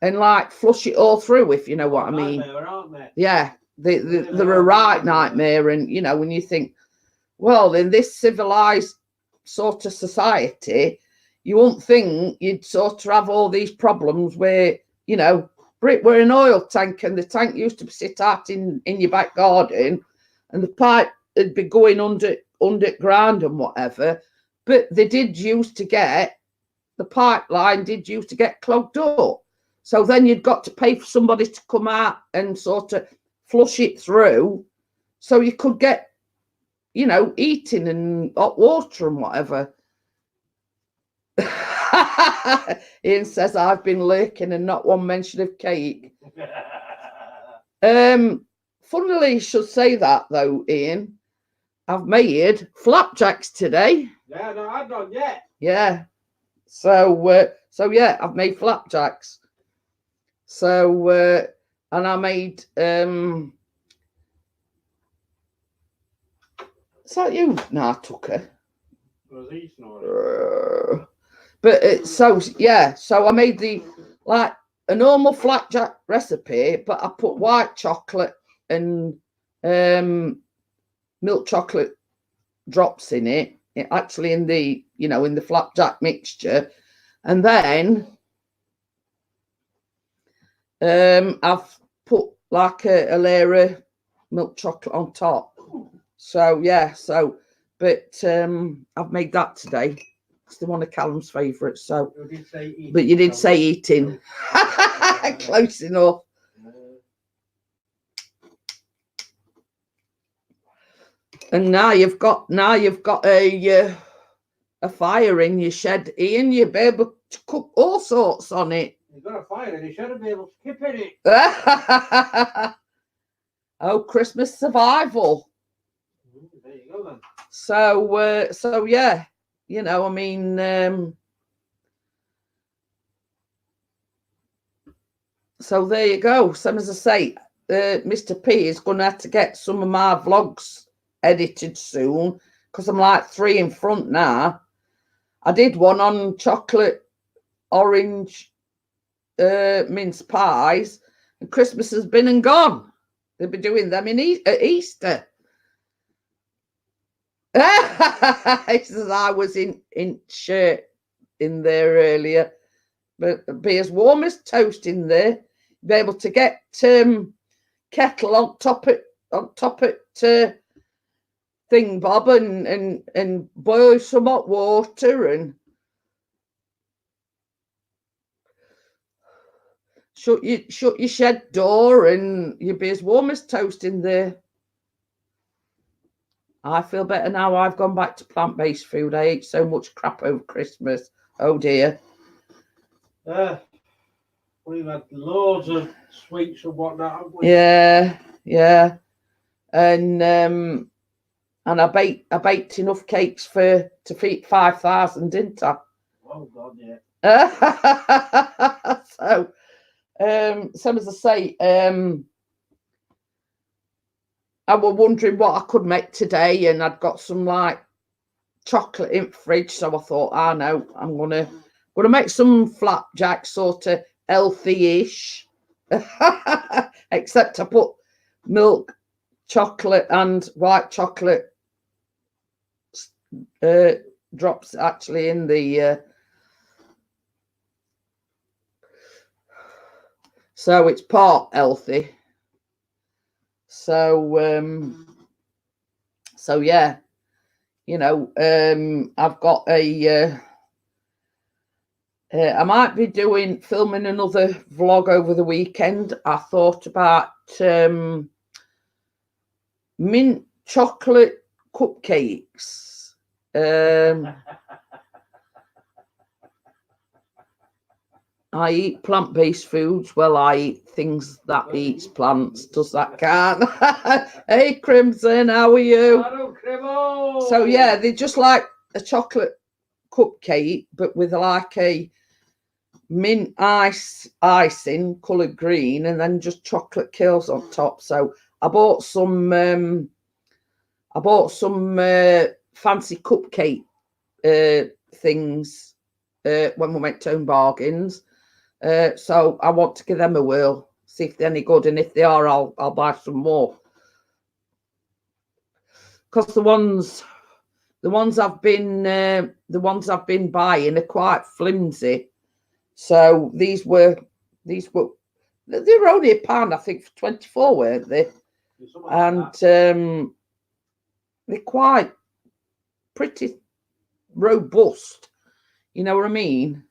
and like flush it all through, if you know what I mean. Aren't they? Yeah, they're a right nightmare. And, you know, when you think, well, in this civilized sort of society, you won't think you'd sort of have all these problems where, you know, brick were an oil tank and the tank used to sit out in your back garden and the pipe would be going underground and whatever. But they did used to get, the pipeline did used to get clogged up. So then you'd got to pay for somebody to come out and sort of flush it through so you could get, you know, eating and hot water and whatever. Ian says I've been lurking and not one mention of cake. Funnily you should say that though, Ian. I've made flapjacks today. Yeah, no, I've not yet. Yeah. So yeah, I've made flapjacks. So and I made is that you? No, I took her. Was he snoring? But so yeah, so I made the like a normal flapjack recipe, but I put white chocolate and milk chocolate drops in it, actually in the, you know, in the flapjack mixture. And then I've put like a layer of milk chocolate on top. So yeah, so but I've made that today. It's one of Callum's favourites. So You did say eating, but you did say eating. Close enough. And now you've got a fire in your shed, Ian. You'll be able to cook all sorts on it. You've got a fire and you shouldn't be able to skip in it. Oh, Christmas survival. There you go then. So yeah, you know, I mean, so there you go. Same as I say, Mr. P is going to have to get some of my vlogs edited soon because I'm like 3 in front now. I did one on chocolate orange mince pies, and Christmas has been and gone. They'll be doing them at Easter. He says I was in shirt in there earlier, but be as warm as toast in there. Be able to get kettle on top it thing bob and boil some hot water and shut your shed door and you'll be as warm as toast in there. I feel better now I've gone back to plant-based food. I ate so much crap over Christmas. Oh dear. We've had loads of sweets and whatnot, haven't we? Yeah. And I baked enough cakes to feed 5,000, didn't I? Oh God, yeah. So as I say, I was wondering what I could make today, and I'd got some like chocolate in the fridge, so I thought, no, I'm gonna make some flapjacks, sort of healthy-ish. Except I put milk chocolate and white chocolate drops actually in the so it's part healthy. So yeah, you know, I've got a I might be filming another vlog over the weekend. I thought about mint chocolate cupcakes. I eat plant-based foods. Well, I eat things that eats plants. Does that count? Hey, Crimson, how are you? Hello, So yeah, they're just like a chocolate cupcake, but with like a mint icing, coloured green, and then just chocolate kernels on top. So I bought some fancy cupcake things when we went to Home Bargains. So I want to give them a whirl, see if they're any good, and if they are, I'll buy some more. Because the ones I've been buying are quite flimsy. So these were they were only £1, I think, for 24, weren't they? And they're quite pretty robust. You know what I mean?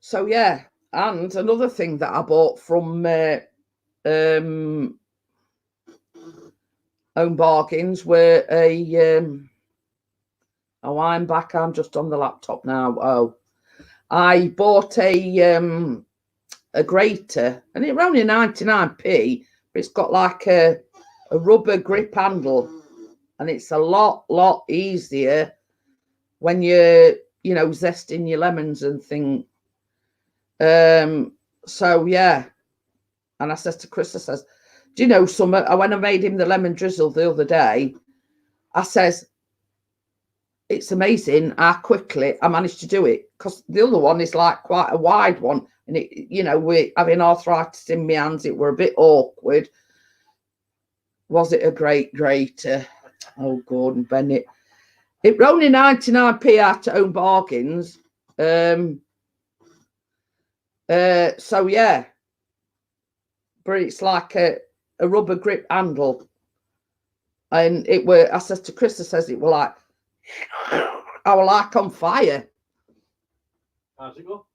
So yeah, and another thing that I bought from Home Bargains were I'm back. I'm just on the laptop now. Oh, I bought a grater, and it was only 99p, but it's got like a rubber grip handle, and it's a lot easier when you're zesting your lemons and things. So yeah, and I says to Chris, I says, do you know, when I made him the lemon drizzle the other day, I says, it's amazing how quickly I managed to do it, because the other one is like quite a wide one, and we're having arthritis in my hands, it were a bit awkward. Was it a great grater? Oh, Gordon Bennett. It were only 99p at Home Bargains. So yeah, but it's like a rubber grip handle, and I says to Chris, I says it were like, I were like on fire. How's it go?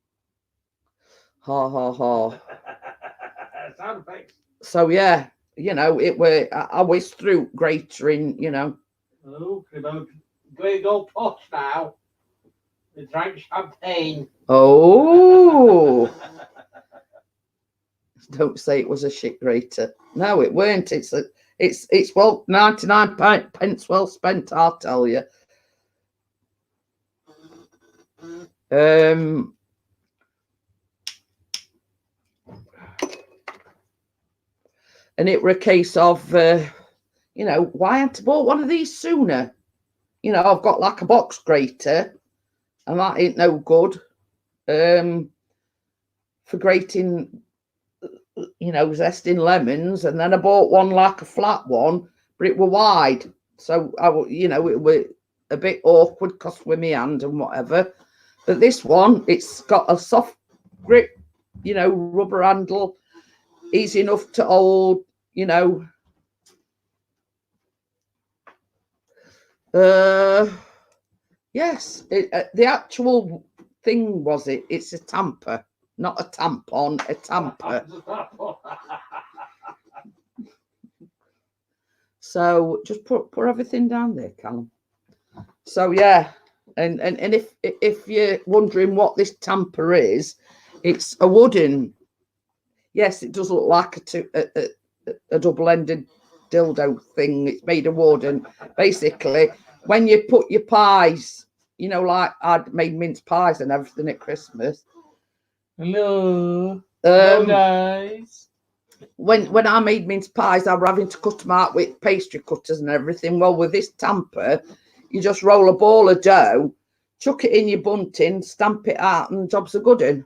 Ha ha ha. Sound effects. So yeah, I whisked through gratering, Oh, great old pots now. They drank champagne. Oh. Don't say it was a shit grater. No, it weren't. It's 99 pence well spent, I'll tell you. And it were a case of why hadn't I bought one of these sooner? I've got like a box grater, and that ain't no good for grating, zesting lemons. And then I bought one like a flat one, but it were wide, so it were a bit awkward because with my hand and whatever. But this one, it's got a soft grip, rubber handle, easy enough to hold, yes, the actual thing was it's a tamper, not a tampon, a tamper. So just put everything down there, Callum. So yeah, and if you're wondering what this tamper is, it's a wooden. Yes, it does look like a double-ended dildo thing. It's made of wood, and basically, when you put your pies, like I'd made mince pies and everything at Christmas. Hello. Hello, guys. When I made mince pies, I were having to cut them out with pastry cutters and everything. Well, with this tamper, you just roll a ball of dough, chuck it in your bunting, stamp it out, and the job's a good one.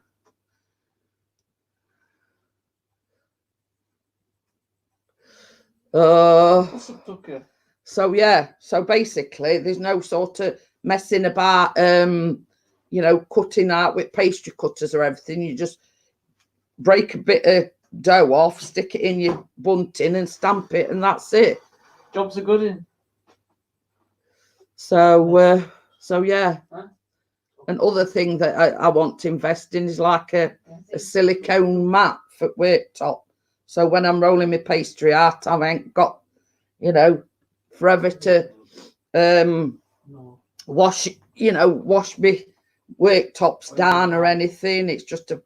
So yeah, so basically there's no sort of messing about cutting out with pastry cutters or everything. You just break a bit of dough off, stick it in your bunting and stamp it, and that's it. Job's a good one. So yeah. Another thing that I want to invest in is like a silicone mat for worktop. So when I'm rolling my pastry out, I ain't got, forever to wash my worktops down or anything. It's just a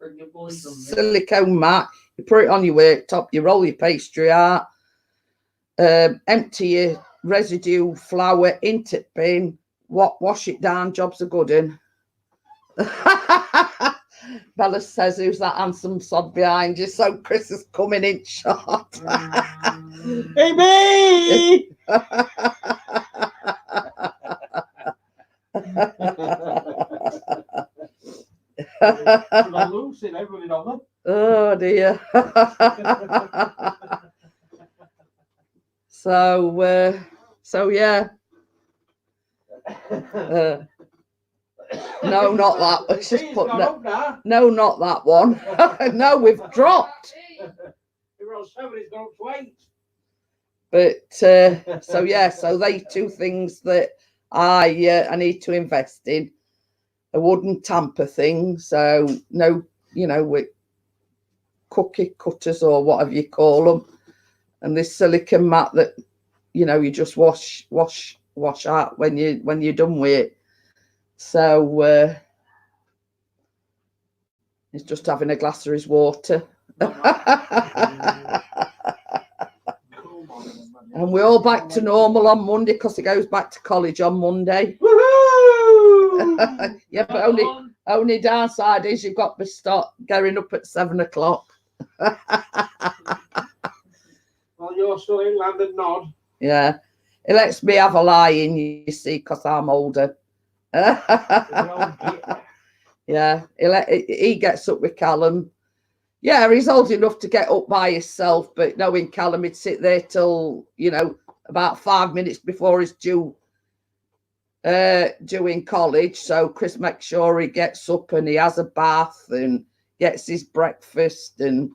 silicone mat. You put it on your worktop, you roll your pastry out, empty residue flour into the bin, wash it down, jobs are good in. Bella says, who's that handsome sod behind you? So Chris is coming in shot. Hey, me! Oh dear. So yeah. No, not that. Let's just put no, not that one. No, we've dropped. But so yeah, so they two things that I need to invest in. A wooden tamper thing, so no, with cookie cutters or whatever you call them, and this silicone mat that you just wash out when you're done with it. So he's just having a glass of his water. And we're all back to normal on Monday because he goes back to college on Monday. Yeah, but only downside is you've got to start getting up at 7 o'clock. Well, you're still in London, nod. Yeah, it lets me have a lie in, you see, because I'm older. Yeah, he gets up with Callum. Yeah, he's old enough to get up by himself, but knowing Callum, he'd sit there till, about 5 minutes before he's due in college. So Chris makes sure he gets up and he has a bath and gets his breakfast and,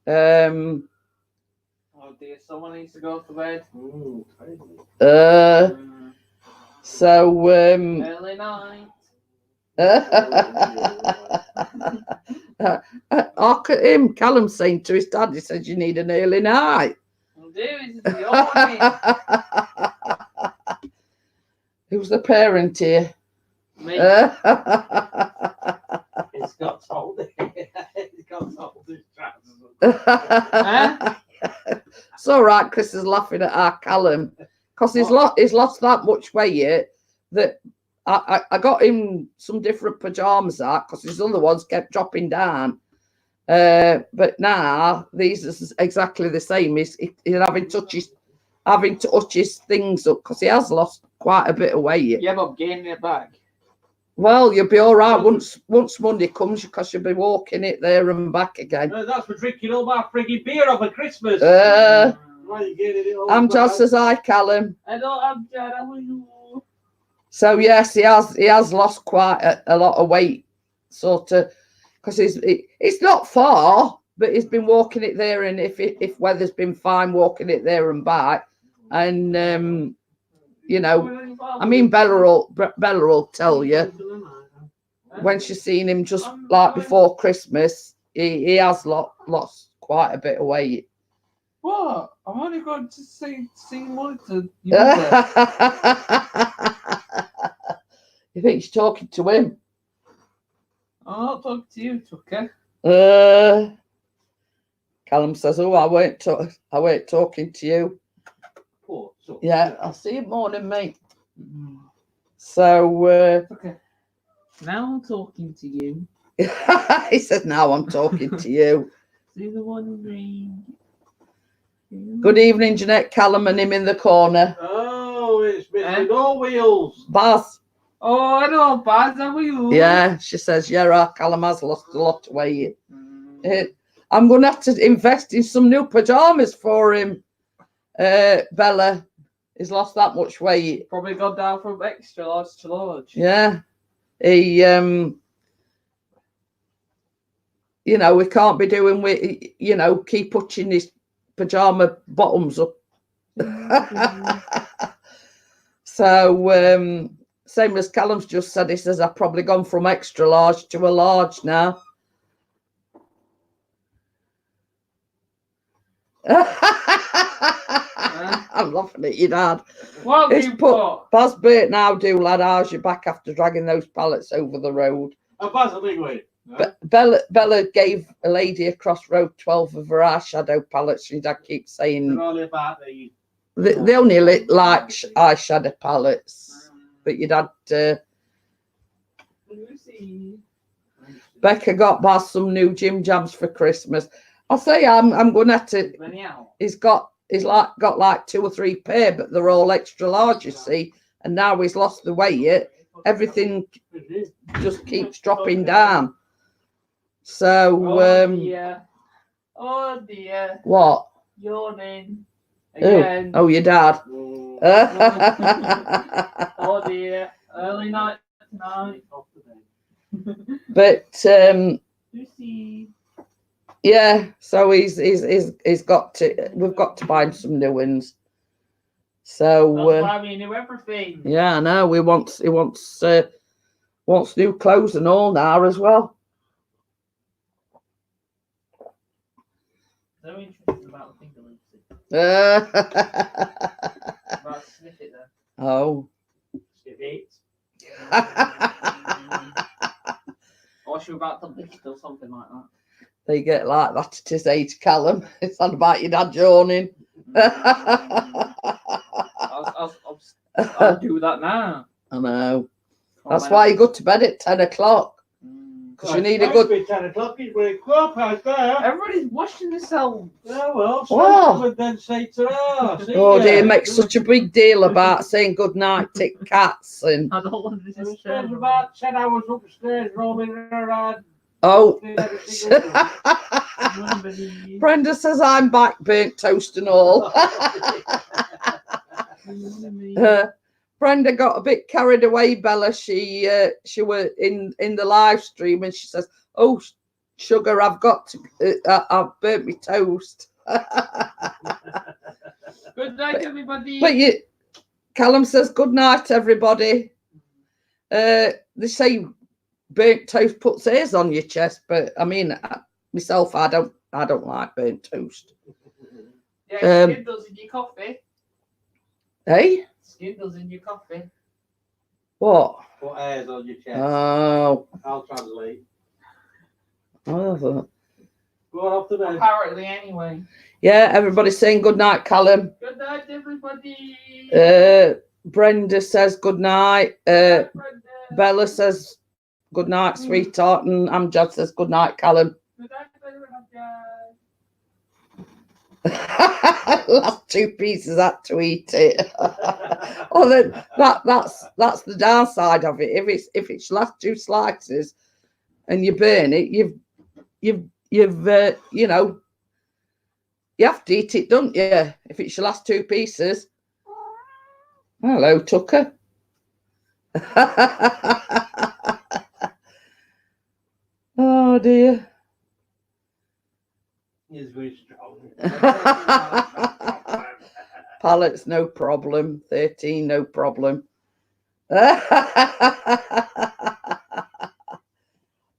Oh dear, someone needs to go to bed. So Early night. Look at him. Callum's saying to his dad, he says, you need an early night. Who's the parent here? Me. He's got told. He's got told his It's all right. Chris is laughing at our Callum because he's lost that much weight that I got him some different pajamas out because his other ones kept dropping down. But now these are exactly the same. He's having to touch his things up because he has lost quite a bit of weight. Yeah, but gaining it back. Well, you'll be all right once Monday comes because you'll be walking it there and back again. That's for drinking all my frigging beer over Christmas. I'm just as I, Callum. I don't have Jad, how are you? So yes, he has lost quite a lot of weight, sort of, because it's not far, but he's been walking it there, and if weather's been fine, walking it there and back, and I mean Bella will tell you when she's seen him just like before Christmas, he has lost quite a bit of weight. What? I'm only going to see monitor. You think she's talking to him? I'm not talking to you, Tucker. Callum says, "Oh, I weren't talking to you." Yeah, I'll see you morning, mate. So, okay. Now I'm talking to you. He says, "Now I'm talking to you." See the one ring. Good evening, Jeanette, Callum, and him in the corner. Oh, it's Mr. No Wheels. Baz. Oh, hello, Baz. How are you? Yeah, she says, yeah, Callum has lost a lot of weight. I'm going to have to invest in some new pajamas for him. Bella, he's lost that much weight. Probably gone down from extra large to large. Yeah. He, we can't be doing with, keep putting his pajama bottoms up. So, same as Callum's just said, he says, I've probably gone from extra large to a large now. I'm laughing at you, Dad. What have you put? Baz Burt now do, lad. How's your back after dragging those pallets over the road? Baz, a big way. Bella gave a lady across road 12 of her eyeshadow palettes. Your dad keeps saying. They're all about these. They only like eyeshadow palettes, but you'd had Lucy. Becca got by some new Jim Jams for Christmas. I'll say I'm going at it. Many out. He's got like 2 or 3 pair, but they're all extra large, you see. And now he's lost the weight. Everything just keeps dropping down. So Oh dear. Oh dear. what? Yawning. Again. Oh, your dad. Oh dear. Early night tonight. But Lucy. yeah, so he's got to. We've got to buy him some new ones. So That's why we knew everything. yeah, I know. He wants new clothes and all now as well. So interested about the finger, Lucy. About sniff it then. Oh. Sniff it. Or she was about to lift or something like that. They get like that at his age, Callum. It's not about your dad yawning. I'll do that now. I know. That's why you go to bed at 10 o'clock. Because you need a good. 10 o'clock. He's wake up out there. Everybody's washing themselves. Yeah, well, Wow. so would then say to her. Oh dear, make such a big deal about saying good night to cats and. I don't want this He to spends about 10 hours upstairs roaming around. Oh. Nobody. Brenda says I'm back, burnt toast and all. Brenda got a bit carried away, Bella. She were in the live stream and she says, "Oh, sugar, I've got to. I've burnt my toast." Good night, everybody. But Callum says, "Good night, everybody." They say burnt toast puts hairs on your chest, but I mean, myself, I don't like burnt toast. Yeah, skin does in your coffee. Hey, Skin does in your coffee. what? Put hairs on your chest. Oh, I'll translate. oh. Go on off to bed. Apparently, anyway. Yeah, everybody's saying good night, Callum. Good night, everybody. Brenda says good night. Good night, Brenda. Bella says good night, sweetheart, and Amjad says good night, Callum. Good night, Brenda. Last 2 pieces had to eat it. Oh, then that's the downside of it. If it's last 2 slices and you burn it, you've you know, you have to eat it, don't you? If it's your last 2 pieces. Hello, Tucker. Oh dear. He's very strong. Pallets, no problem. 13, no problem.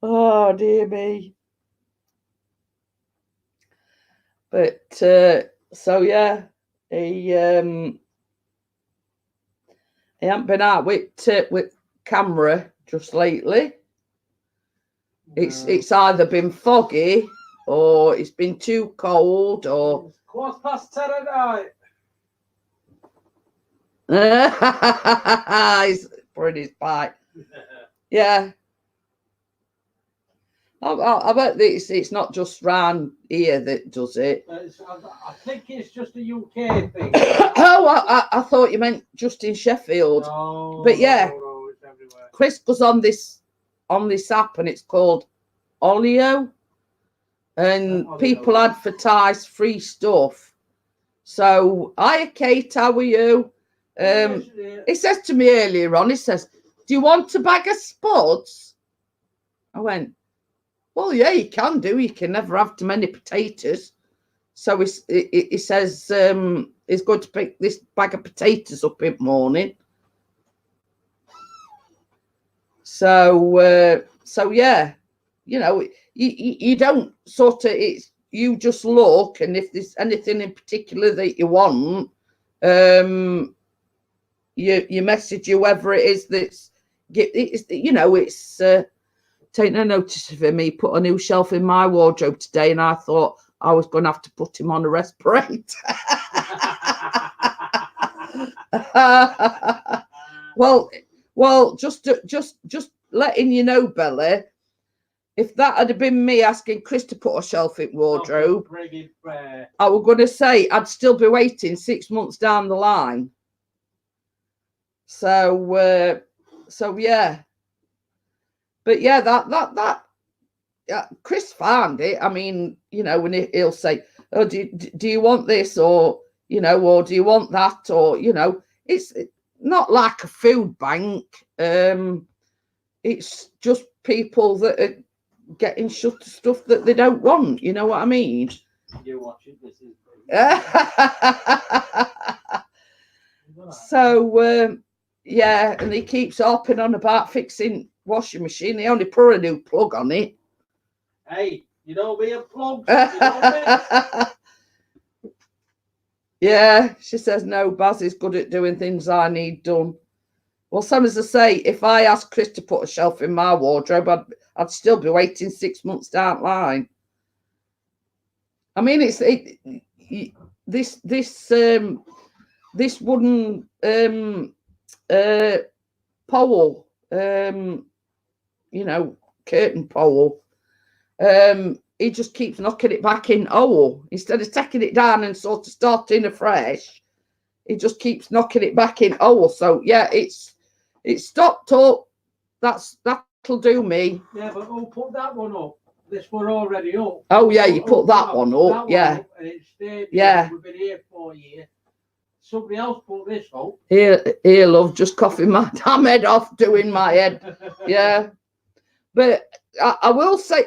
Oh dear me. But so yeah, he hasn't been out with camera just lately. It's either been foggy or it's been too cold or It's 10:15 at night. he's putting his pipe. Yeah. I bet that it's not just round here that does it. I think it's just a UK thing. Oh, I thought you meant just in Sheffield. No, But yeah. no, it's everywhere. Chris was on this app and it's called Olio, and Olio. people advertise free stuff. So, hiya Kate, how are you? He says to me earlier on, he says, "Do you want a bag of spuds?" I went, "Well, yeah, you can do. You can never have too many potatoes." So he says he's going to pick this bag of potatoes up in the morning. So yeah, you know, you don't sort of, you just look, and if there's anything in particular that you want, you message whoever it is that's, you know, it's take no notice of him. He put a new shelf in my wardrobe today, and I thought I was going to have to put him on a respirator. well, just letting you know, Bella, if that had been me asking Chris to put a shelf in wardrobe, I was going to say I'd still be waiting 6 months down the line. So yeah, but yeah, that Chris found it. I mean, you know, when he'll say, "Oh, do you want this?" or you know, or do you want that? Or you know, it's not like a food bank. It's just people that are getting stuff that they don't want. You know what I mean? You watch it. This is. So yeah, and he keeps harping on about fixing washing machine. They only put a new plug on it. Hey, you don't be a plug. Yeah, she says no. Baz is good at doing things I need done. Well, some as I say, if I asked Chris to put a shelf in my wardrobe, I'd still be waiting 6 months down the line. I mean, this wooden pole, you know, curtain pole. He just keeps knocking it back in hole instead of taking it down and sort of starting afresh. He just keeps knocking it back in hole. So yeah, it's stopped up. That'll do me. Yeah, but who put that one up? This one already up. Oh yeah, you put that one up. Yeah. Up and it stayed. Yeah. We've been here 4 years. Somebody else put this up. Here, love, just coughing my damn head off, doing my head. Yeah. But I will say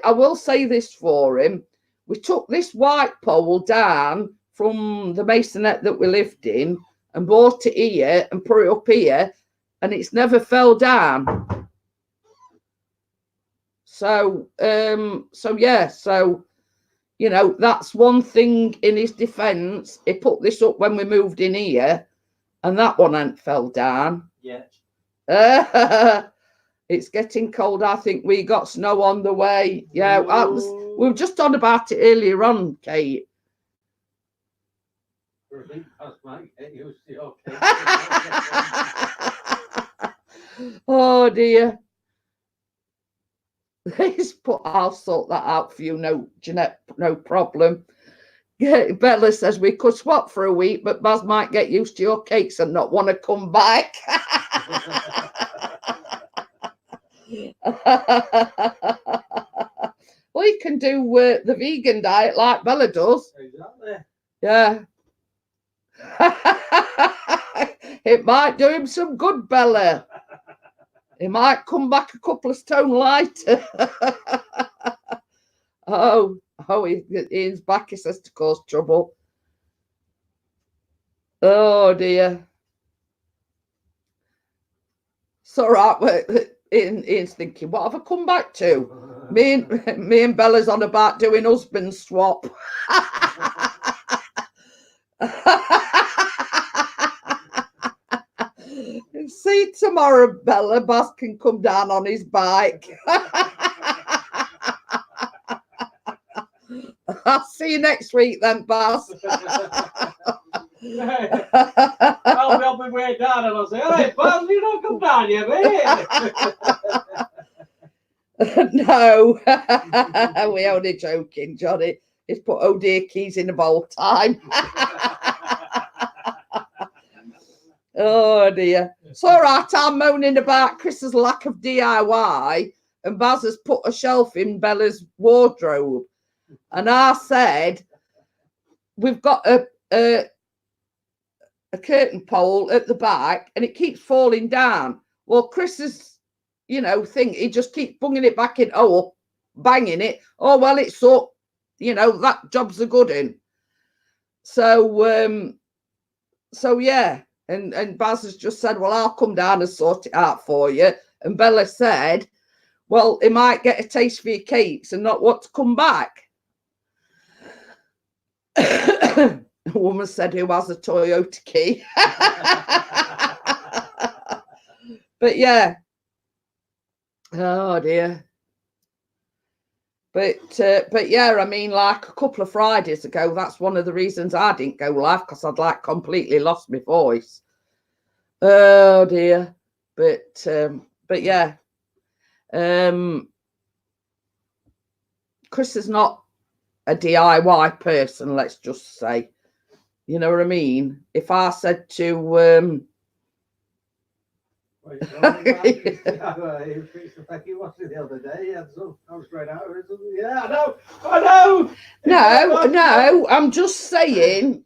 this for him. We took this white pole down from the masonette that we lived in and bought it here and put it up here, and it's never fell down. So yeah, so you know, that's one thing in his defence. He put this up when we moved in here, and that one ain't fell down. Yet. It's getting cold. I think we got snow on the way. Yeah, we were just on about it earlier on, Kate. Oh dear. I'll sort that out for you. No, Jeanette, no problem. Yeah, Bella says we could swap for a week, but Baz might get used to your cakes and not want to come back. Well, you can do the vegan diet like Bella does. Exactly. Yeah. It might do him some good, Bella. He might come back a couple of stone lighter. Oh, Ian's back, he says, to cause trouble. Oh dear. It's all right. Ian's thinking, what have I come back to? Me and Bella's on about doing husband swap. See tomorrow, Bella. Baz can come down on his bike. I'll see you next week then, Baz. I'll be on my way down and I'll say, hey, Baz, you don't come down here, mate. No, we're only joking, Johnny. He's put oh dear keys in the bowl time. Oh dear. It's all right. I'm moaning about Chris's lack of DIY, and Baz has put a shelf in Bella's wardrobe. And I said, we've got a curtain pole at the back and it keeps falling down. Well, Chris's, you know, thing, he just keeps bunging it back in. Oh, banging it. Oh, well, it's up. You know, that job's a good one. So yeah. And Baz has just said, well, I'll come down and sort it out for you. And Bella said, well, he might get a taste for your cakes and not want to come back. A woman said, who has a Toyota key? But yeah. Oh dear. But yeah, I mean, like a couple of Fridays ago, that's one of the reasons I didn't go live, because I'd like completely lost my voice. Oh dear. But yeah. Chris is not a DIY person, let's just say. You know what I mean? If I said to Well, you told me about Chris, like he was the other day. He had some come straight out of it. Yeah, I know. No, I'm just saying,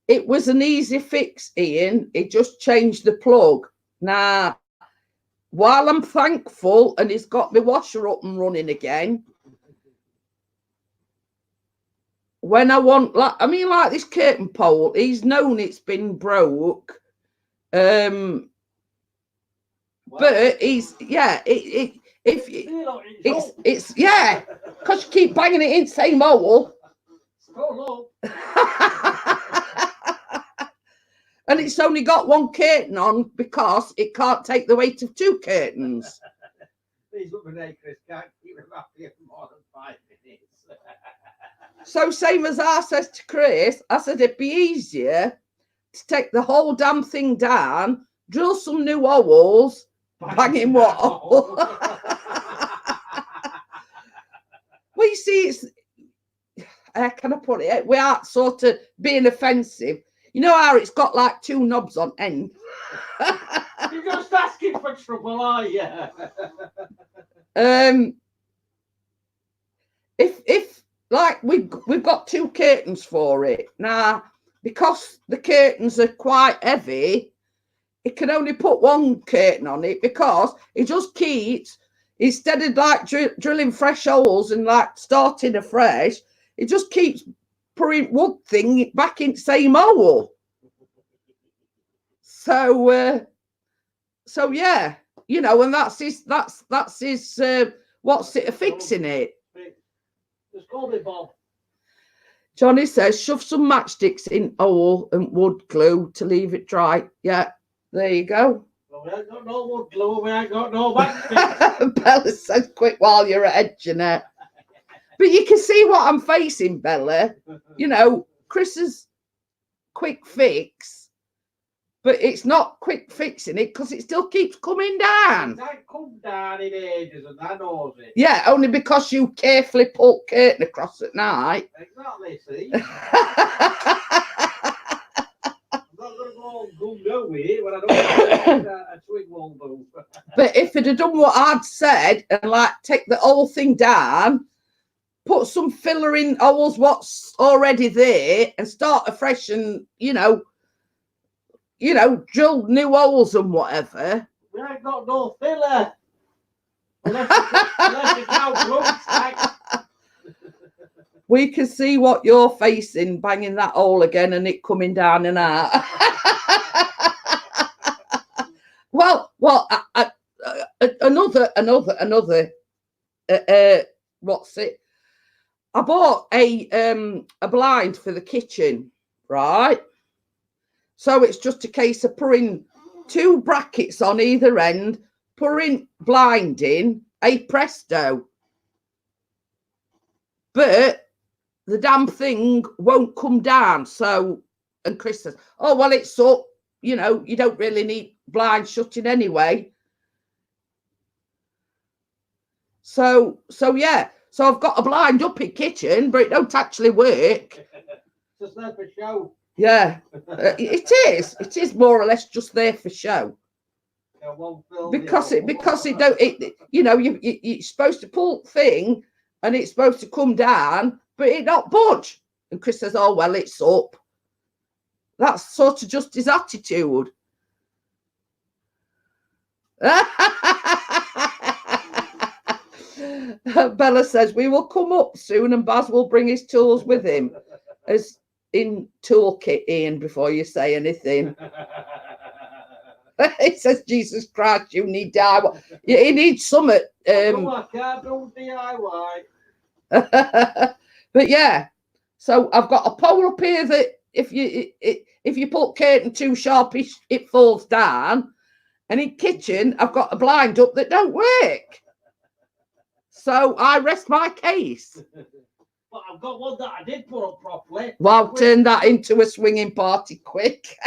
it was an easy fix, Ian. It just changed the plug. Now, while I'm thankful and he's got my washer up and running again, when I want, like this curtain pole, he's known it's been broke. But he's, yeah, it's yeah, because you keep banging it in same hole. And it's only got one curtain on because it can't take the weight of two curtains. These little Chris can't keep him happy for more than 5 minutes. So same as I says to Chris, I said it'd be easier to take the whole damn thing down, drill some new holes, bang in what hole. Well, you see, it's, how can I put it? We aren't sort of being offensive. You know how it's got like 2 knobs on end? You're just asking for trouble, are you? If like we've got 2 curtains for it now, because the curtains are quite heavy, it can only put 1 curtain on it because it just keeps, instead of like drilling fresh holes and like starting afresh, it just keeps putting wood thing back in the same hole. So yeah, you know, and that's his what's it fixing it. Just call me Bob. Johnny says shove some matchsticks in hole and wood glue to leave it dry. Yeah, there you go. Well, we ain't got no wood glue, we ain't got no matchsticks. Bella says quick while you're edging it. But you can see what I'm facing, Bella. You know, Chris's quick fix, but it's not quick fixing it because it still keeps coming down. It ain't come down in ages and I knows it. Yeah, only because you carefully pull curtain across at night. Exactly, see? I'm not going to go all gung-ho with it when I don't a twig wall move. But if it had done what I'd said and like take the whole thing down, put some filler in holes what's already there and start afresh and, you know, drill new holes and whatever. We ain't got no filler. Unless you count grubstacks. We can see what you're facing, banging that hole again and it coming down and out. well, another. What's it? I bought a blind for the kitchen, right? So it's just a case of putting 2 brackets on either end, putting blind in, presto. But the damn thing won't come down. So, and Chris says, oh, well, it's up. You know, you don't really need blind shutting anyway. So yeah. So I've got a blind up in kitchen, but it don't actually work. Just there for show. Yeah, it is. It is more or less just there for show. Because it don't. You know, you're supposed to pull thing, and it's supposed to come down, but it not budge. And Chris says, "Oh well, it's up." That's sort of just his attitude. Bella says we will come up soon, and Baz will bring his tools with him, as in toolkit, Ian. Before you say anything. It says, Jesus Christ, you need DIY. You need some. I can't do DIY. But yeah, so I've got a pole up here that if you put curtain too sharp, it falls down. And in kitchen, I've got a blind up that don't work. So I rest my case. But I've got one that I did put up properly. Well, turn that into a swinging party quick.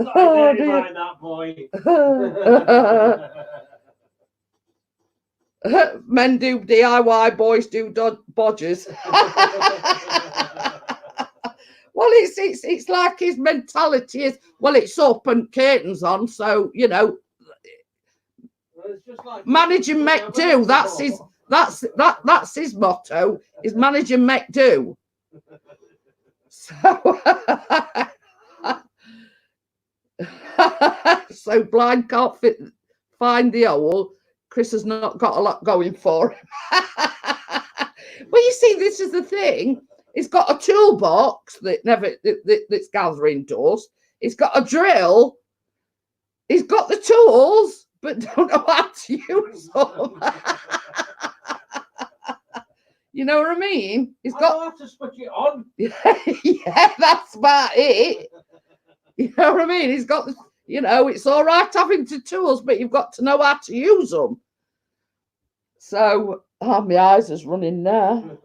got Oh, to dear. mind that boy. Men do DIY, boys do bodgers. Well, it's like his mentality is, well, it's up and curtains on, so you know, Well, it's just like manage and make do. That's his motto, is manage and make do. So so blind can't find the hole. Chris has not got a lot going for him. Well, you see, this is the thing. He's got a toolbox that's gathering dust. He's got a drill. He's got the tools, but don't know how to use them. You know what I mean? He's got. I have to switch it on. Yeah, that's about it. You know what I mean? He's got. You know, it's all right having the tools, but you've got to know how to use them. So, my eyes is running now.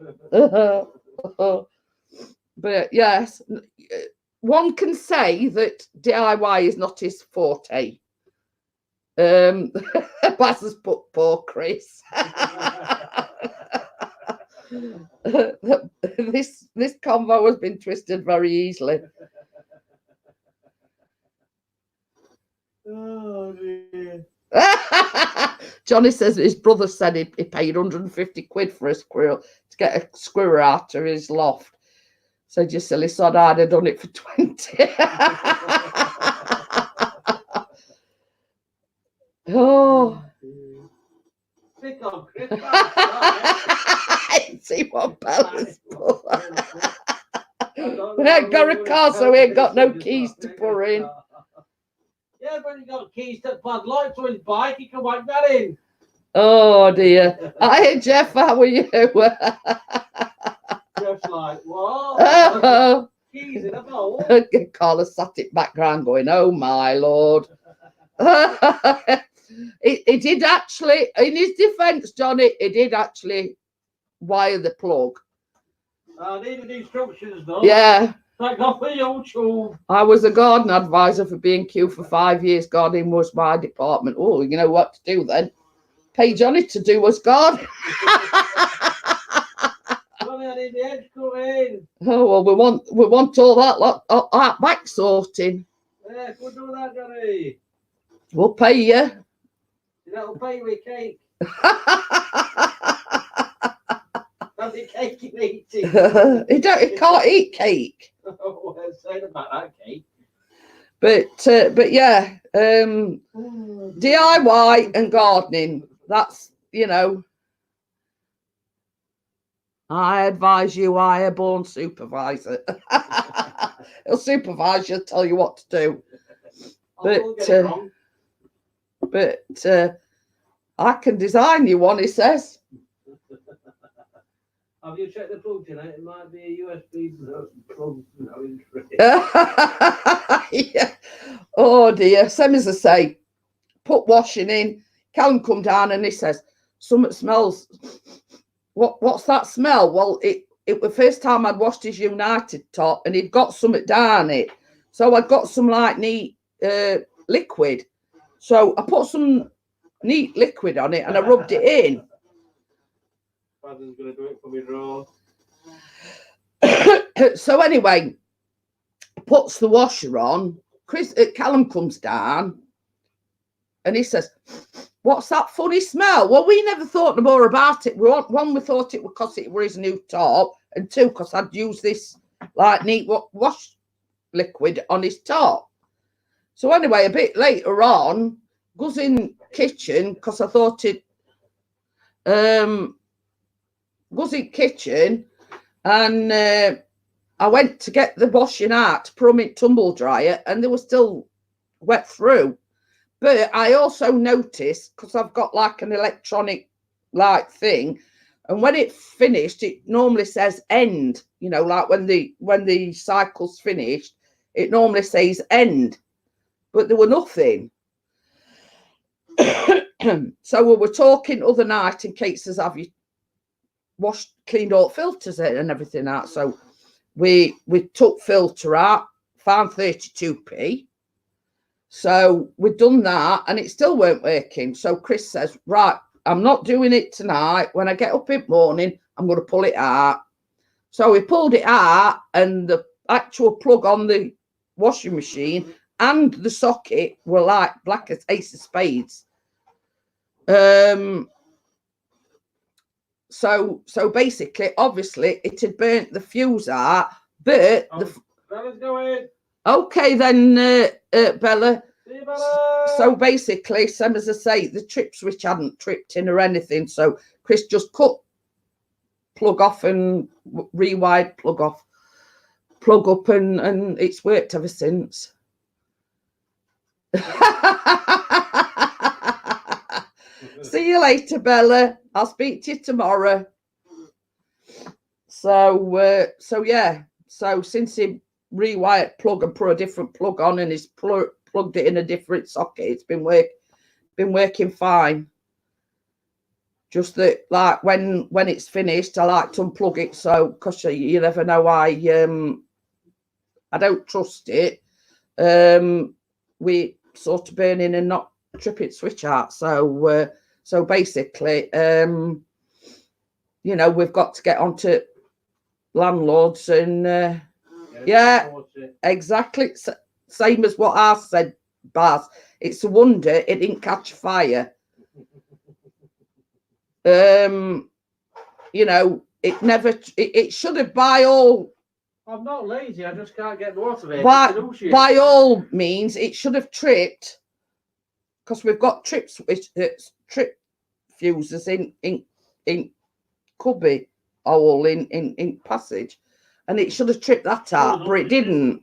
But yes, one can say that DIY is not his forte. Baz has put poor Chris. This convo has been twisted very easily. Oh dear. Johnny says his brother said he paid 150 quid for a squirrel to get a squirrel out of his loft. So you silly sod, I'd have done it for 20. Oh. Pick on Chris. I see what Bella's put. We ain't got a car, so we ain't got no keys to put in. Yeah, but he got keys to padlock to his bike. He can whack that in. Oh dear. Hi Jeff, how are you? Just like, what? Oh. Keys in a bowl. Carla sat it background going, oh my lord. He did actually, in his defence, Johnny, he did actually wire the plug. I needed instructions though. Yeah. Thank God for YouTube. I was a garden advisor for B&Q for 5 years. Gardening was my department. Oh, you know what to do then? Pay Johnny to do us garden. Johnny, I need the edge cut in. Oh well, we want all that back sorting. Yeah, go do that, Johnny. We'll pay you. That'll pay with cake. That's the cake you eating. He can't eat cake. Oh, I'm saying about that cake. But yeah, DIY and gardening. That's, you know, I advise you hire a born supervisor. He'll supervise you, tell you what to do. But I can design you one, he says. Have you checked the plug tonight? It might be a USB plug. Yeah. Oh dear. Same as I say, put washing in. Callum come down and he says, something smells. What's that smell? Well, it was the first time I'd washed his United top and he'd got something down it. So I got some like neat liquid. So I put some neat liquid on it and I rubbed it in. Father's gonna do it for me, Rose. So anyway, puts the washer on. Callum comes down and he says, what's that funny smell? Well, we never thought no more about it. One, we thought it was because it was his new top, and two, because I'd used this like neat wash liquid on his top. So anyway, a bit later on, goes in kitchen because I thought it was in kitchen, and I went to get the washing out to put them in tumble dryer, and they were still wet through. But I also noticed, because I've got like an electronic like thing, and when it finished, it normally says end. You know, like when the cycle's finished, it normally says end. But there were nothing. So we were talking other night, and Kate says, have you cleaned all filters and everything out? So we took filter out, found 32p. So we'd done that and it still weren't working. So Chris says, right, I'm not doing it tonight. When I get up in the morning, I'm going to pull it out. So we pulled it out and the actual plug on the washing machine and the socket were like black as ace of spades. So basically, obviously, it had burnt the fuse out, but Bella's going. Okay then, Bella. See you, Bella. So basically, same as I say, the trip switch hadn't tripped in or anything. So Chris just cut plug off and rewired plug off, plug up, and it's worked ever since. See you later, Bella. I'll speak to you tomorrow. So yeah. So since he rewired plug and put a different plug on and he's plugged it in a different socket, it's been working fine. Just that, like when it's finished, I like to unplug it, so because you never know. I don't trust it. We sort of burn in and not trip it switch out. So basically, we've got to get onto landlords and yeah, exactly. Same as what I said, Baz. It's a wonder it didn't catch fire. It never. It should have by all. I'm not lazy. I just can't get the water there. By all means, it should have tripped, because we've got trip fuses in cubby hole in passage, and it should have tripped that out, but it didn't.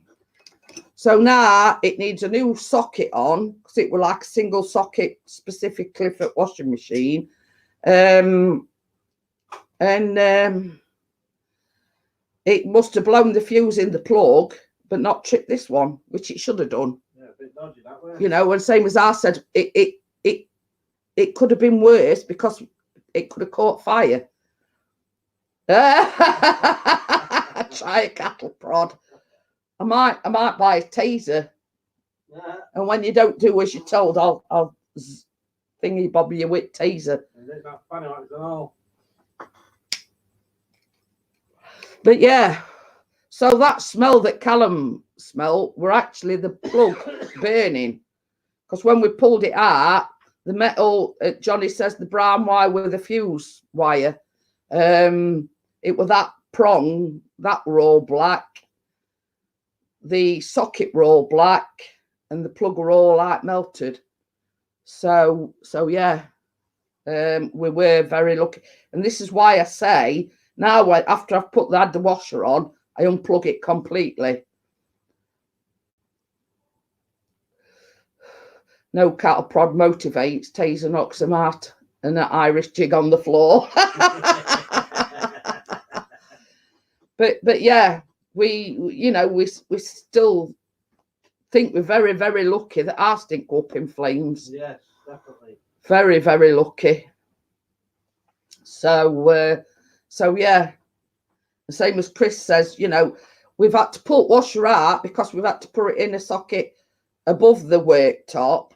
So now it needs a new socket on, because it was like a single socket specifically for washing machine. It must have blown the fuse in the plug, but not tripped this one, which it should have done. Yeah, a bit dodgy that way. And same as I said, it could have been worse because it could have caught fire. Try a cattle prod. I might buy a taser. Yeah. And when you don't do as you're told, I'll thingy bobby you with taser. It's not funny at all. But yeah, so that smell that Callum smelled were actually the plug burning, because when we pulled it out, the metal, Johnny says the brown wire with the fuse wire, it was that prong that were all black, the socket were all black, and the plug were all like melted. So yeah, we were very lucky, and this is why I say now, after I've had the washer on, I unplug it completely. No cattle prod motivates, taser knocks them out, and an Irish jig on the floor. But yeah, we still think we're very, very lucky that ours didn't go up in flames. Yes, definitely. Very, very lucky. So yeah, the same as Chris says, we've had to pull washer out because we've had to put it in a socket above the worktop.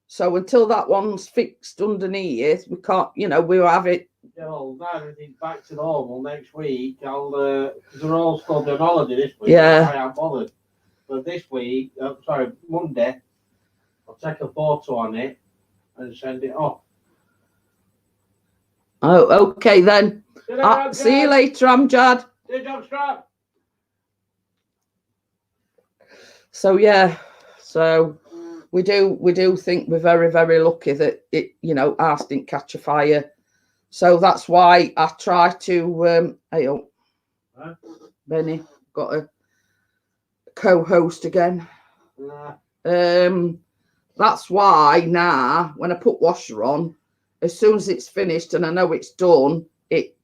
So until that one's fixed underneath, we can't, we'll have it. Yeah, well, now everything's back to normal next week. Because they're all still doing holiday this week. Yeah. I am bothered. But this week, Monday, I'll take a photo on it and send it off. Oh, okay then. See you later, Amjad. See you, Jockstrap. So yeah, so we do think we're very, very lucky that it, ours didn't catch a fire. So that's why I try to Benny got a co-host again. That's why now when I put washer on, as soon as it's finished and I know it's done, it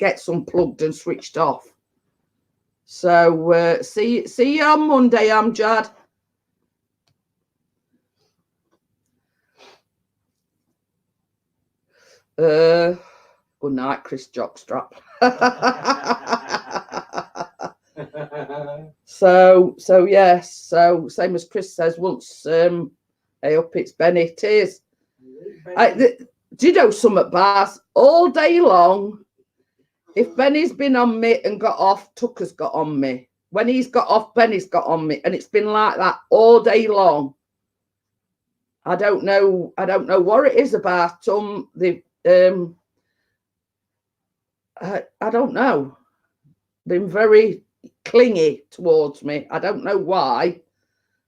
gets unplugged and switched off. So see you on Monday, Amjad. Good night, Chris Jockstrap. So yes, so same as Chris says, once hey up, it's Benny, it is. Do you know something, Baz? All day long, if Benny's been on me and got off, Tucker's got on me. When he's got off, Benny's got on me. And it's been like that all day long. I don't know what it is about the I don't know. Been very clingy towards me. I don't know why.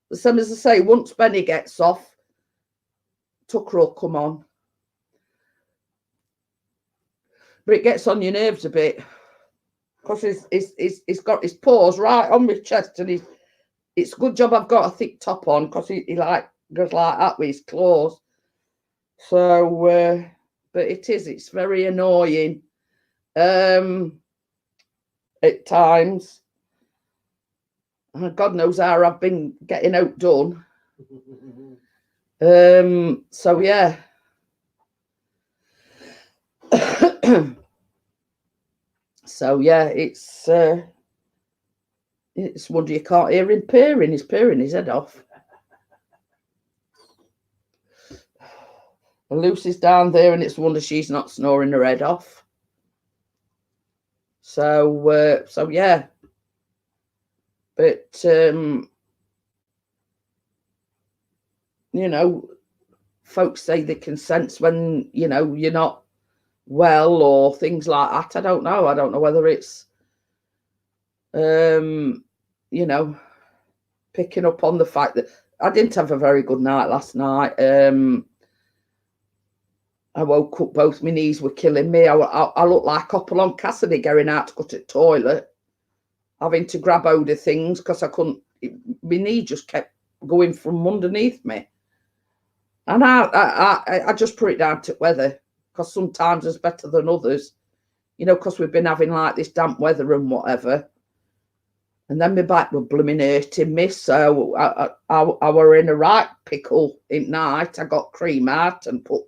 The same as I say, once Benny gets off, Tucker will come on. But it gets on your nerves a bit. Because he's got his paws right on my chest, and it's a good job I've got a thick top on, because he like goes like that with his claws. So but it's very annoying at times. And God knows how I've been getting outdone. So yeah. So yeah, it's wonder you can't hear him purring. He's purring his head off. And Lucy's down there, and it's a wonder she's not snoring her head off. So so yeah. But you know, folks say they can sense when, you know, you're not well or things like that. I don't know. I don't know whether it's you know, picking up on the fact that I didn't have a very good night last night. I woke up, both my knees were killing me. I looked like Hopalong Cassidy going out to go to the toilet, having to grab hold of things because I couldn't. My knee just kept going from underneath me, and I just put it down to weather, because sometimes it's better than others, you know, because we've been having like this damp weather and whatever. And then my back were blooming hurting me, so I were in a right pickle at night. I got cream out and put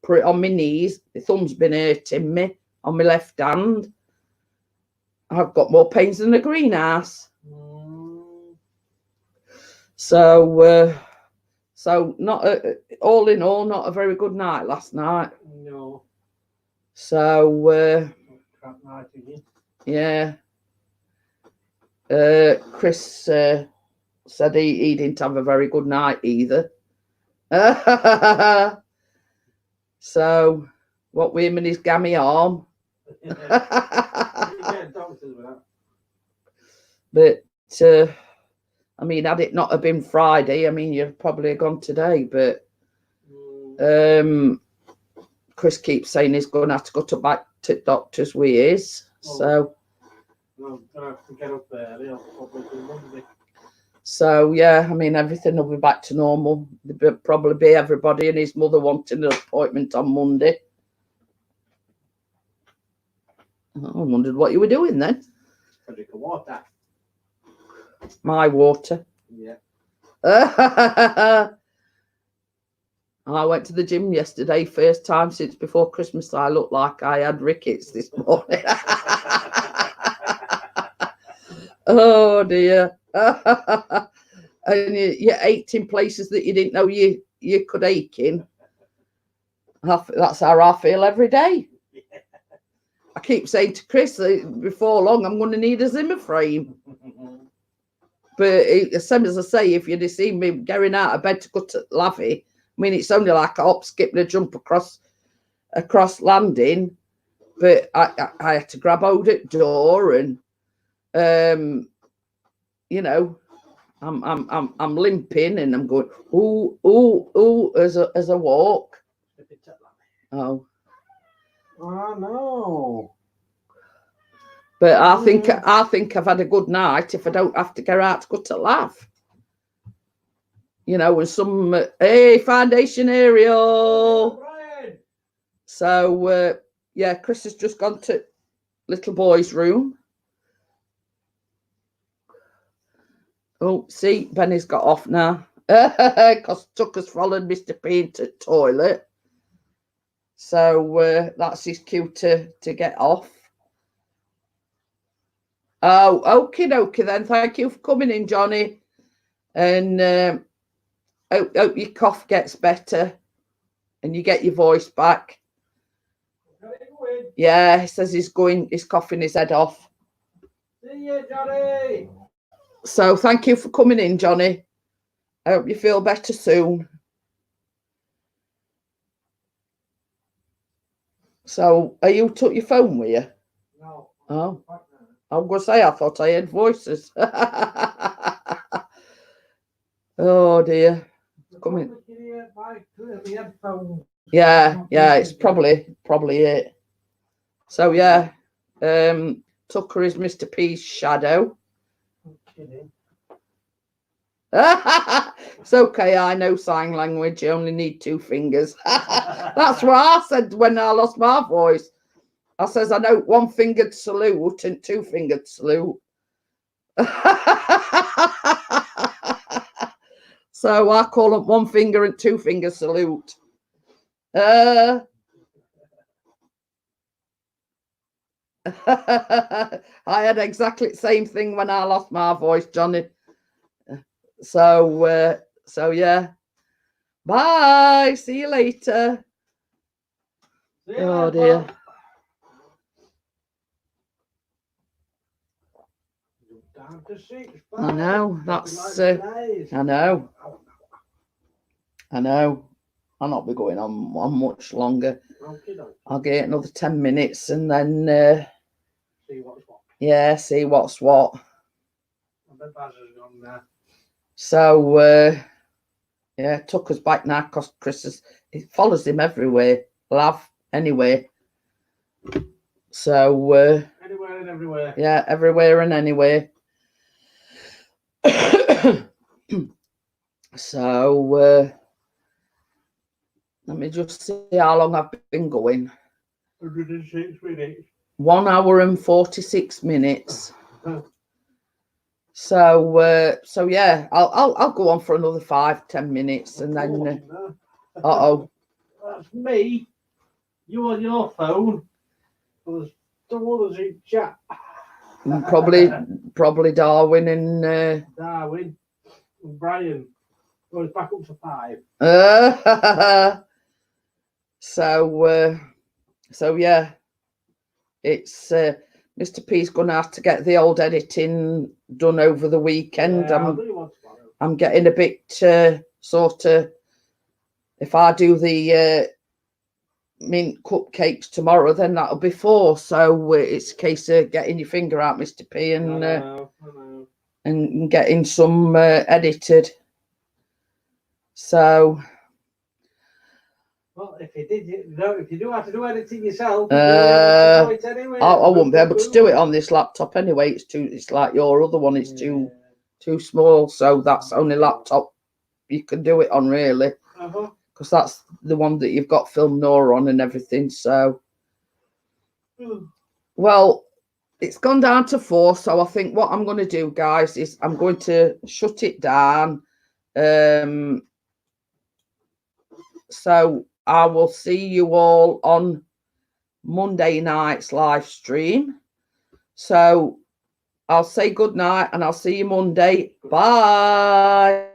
it on my knees. My thumb's been hurting me on my left hand. I've got more pains than a greenhouse. So so not all in all, not a very good night last night. No. So Crap night again. yeah. Chris said he didn't have a very good night either. So what with him and his gammy arm. But I mean, had it not have been Friday, I mean, you'd probably have gone today. But Chris keeps saying he's going to have to go back to doctors with his. So Well, I have to get up early. I'll probably do Monday. So yeah, I mean, everything will be back to normal. There'll probably be everybody and his mother wanting an appointment on Monday. I wondered what you were doing then. I drink water. My water. Yeah. I went to the gym yesterday, first time since before Christmas. I looked like I had rickets this morning. Oh dear. And you ached in places that you didn't know you could ache in. That's how I feel every day. I keep saying to Chris that before long I'm going to need a Zimmer frame. But same as I say, if you'd have seen me going out of bed to go to Lavy, I mean, it's only like a hop, skip, and a jump across landing. But I had to grab hold at door, and you know, I'm limping, and I'm going ooh as I walk. Oh no! But I think I've had a good night if I don't have to go out to go to laugh. You know, with some hey foundation Ariel. So yeah, Chris has just gone to little boy's room. Oh, see, Benny's got off now because Tucker's followed Mr. P into the toilet. So that's his cue to get off. Oh, okie dokie then. Thank you for coming in, Johnny. And hope your cough gets better and you get your voice back. Yeah, he says he's coughing his head off. See you, Johnny. So thank you for coming in, Johnny. I hope you feel better soon. So, are you took your phone with you? No. Oh, I was going to say, I thought I heard voices. Oh dear. Coming. Yeah, it's probably it. So yeah, Tucker is Mr. P's shadow. It's okay, I know sign language. You only need 2 fingers. That's what I said when I lost my voice. I says I know 1-fingered salute and 2-fingered salute. So I call them 1 finger and 2-finger salute. I had exactly the same thing when I lost my voice, Johnny. So yeah. Bye. See you later. Oh dear. I know. That's. I know. I'll not be going on much longer. I'll get another 10 minutes and then. See what's what. Yeah. See what's what. So. Yeah, Tucker's back now because Chris it follows him everywhere. Laugh anyway. So anywhere and everywhere. Yeah, everywhere and anywhere. So let me just see how long I've been going. 106 minutes. 1 hour and 46 minutes. So yeah, I'll go on for another 5-10 minutes and then. That's me. You on your phone. There's 2 others in chat. Probably Darwin and Darwin and Brian. Goes back up to 5. So yeah, it's Mr. P's gonna have to get the old editing done over the weekend. Yeah, I'm getting a bit sort of. If I do the mint cupcakes tomorrow, then that'll be 4. So it's a case of getting your finger out, Mr. P, and I know. And getting some edited. So. Well, if you do have to do editing yourself, I anyway. I won't be able to do it on this laptop anyway. It's like your other one is too small, so that's only laptop you can do it on really, because that's the one that you've got Film Noir on and everything. So, well, it's gone down to 4. So I think what I'm going to do, guys, is I'm going to shut it down. So I will see you all on Monday night's live stream. So I'll say good night and I'll see you Monday. Bye.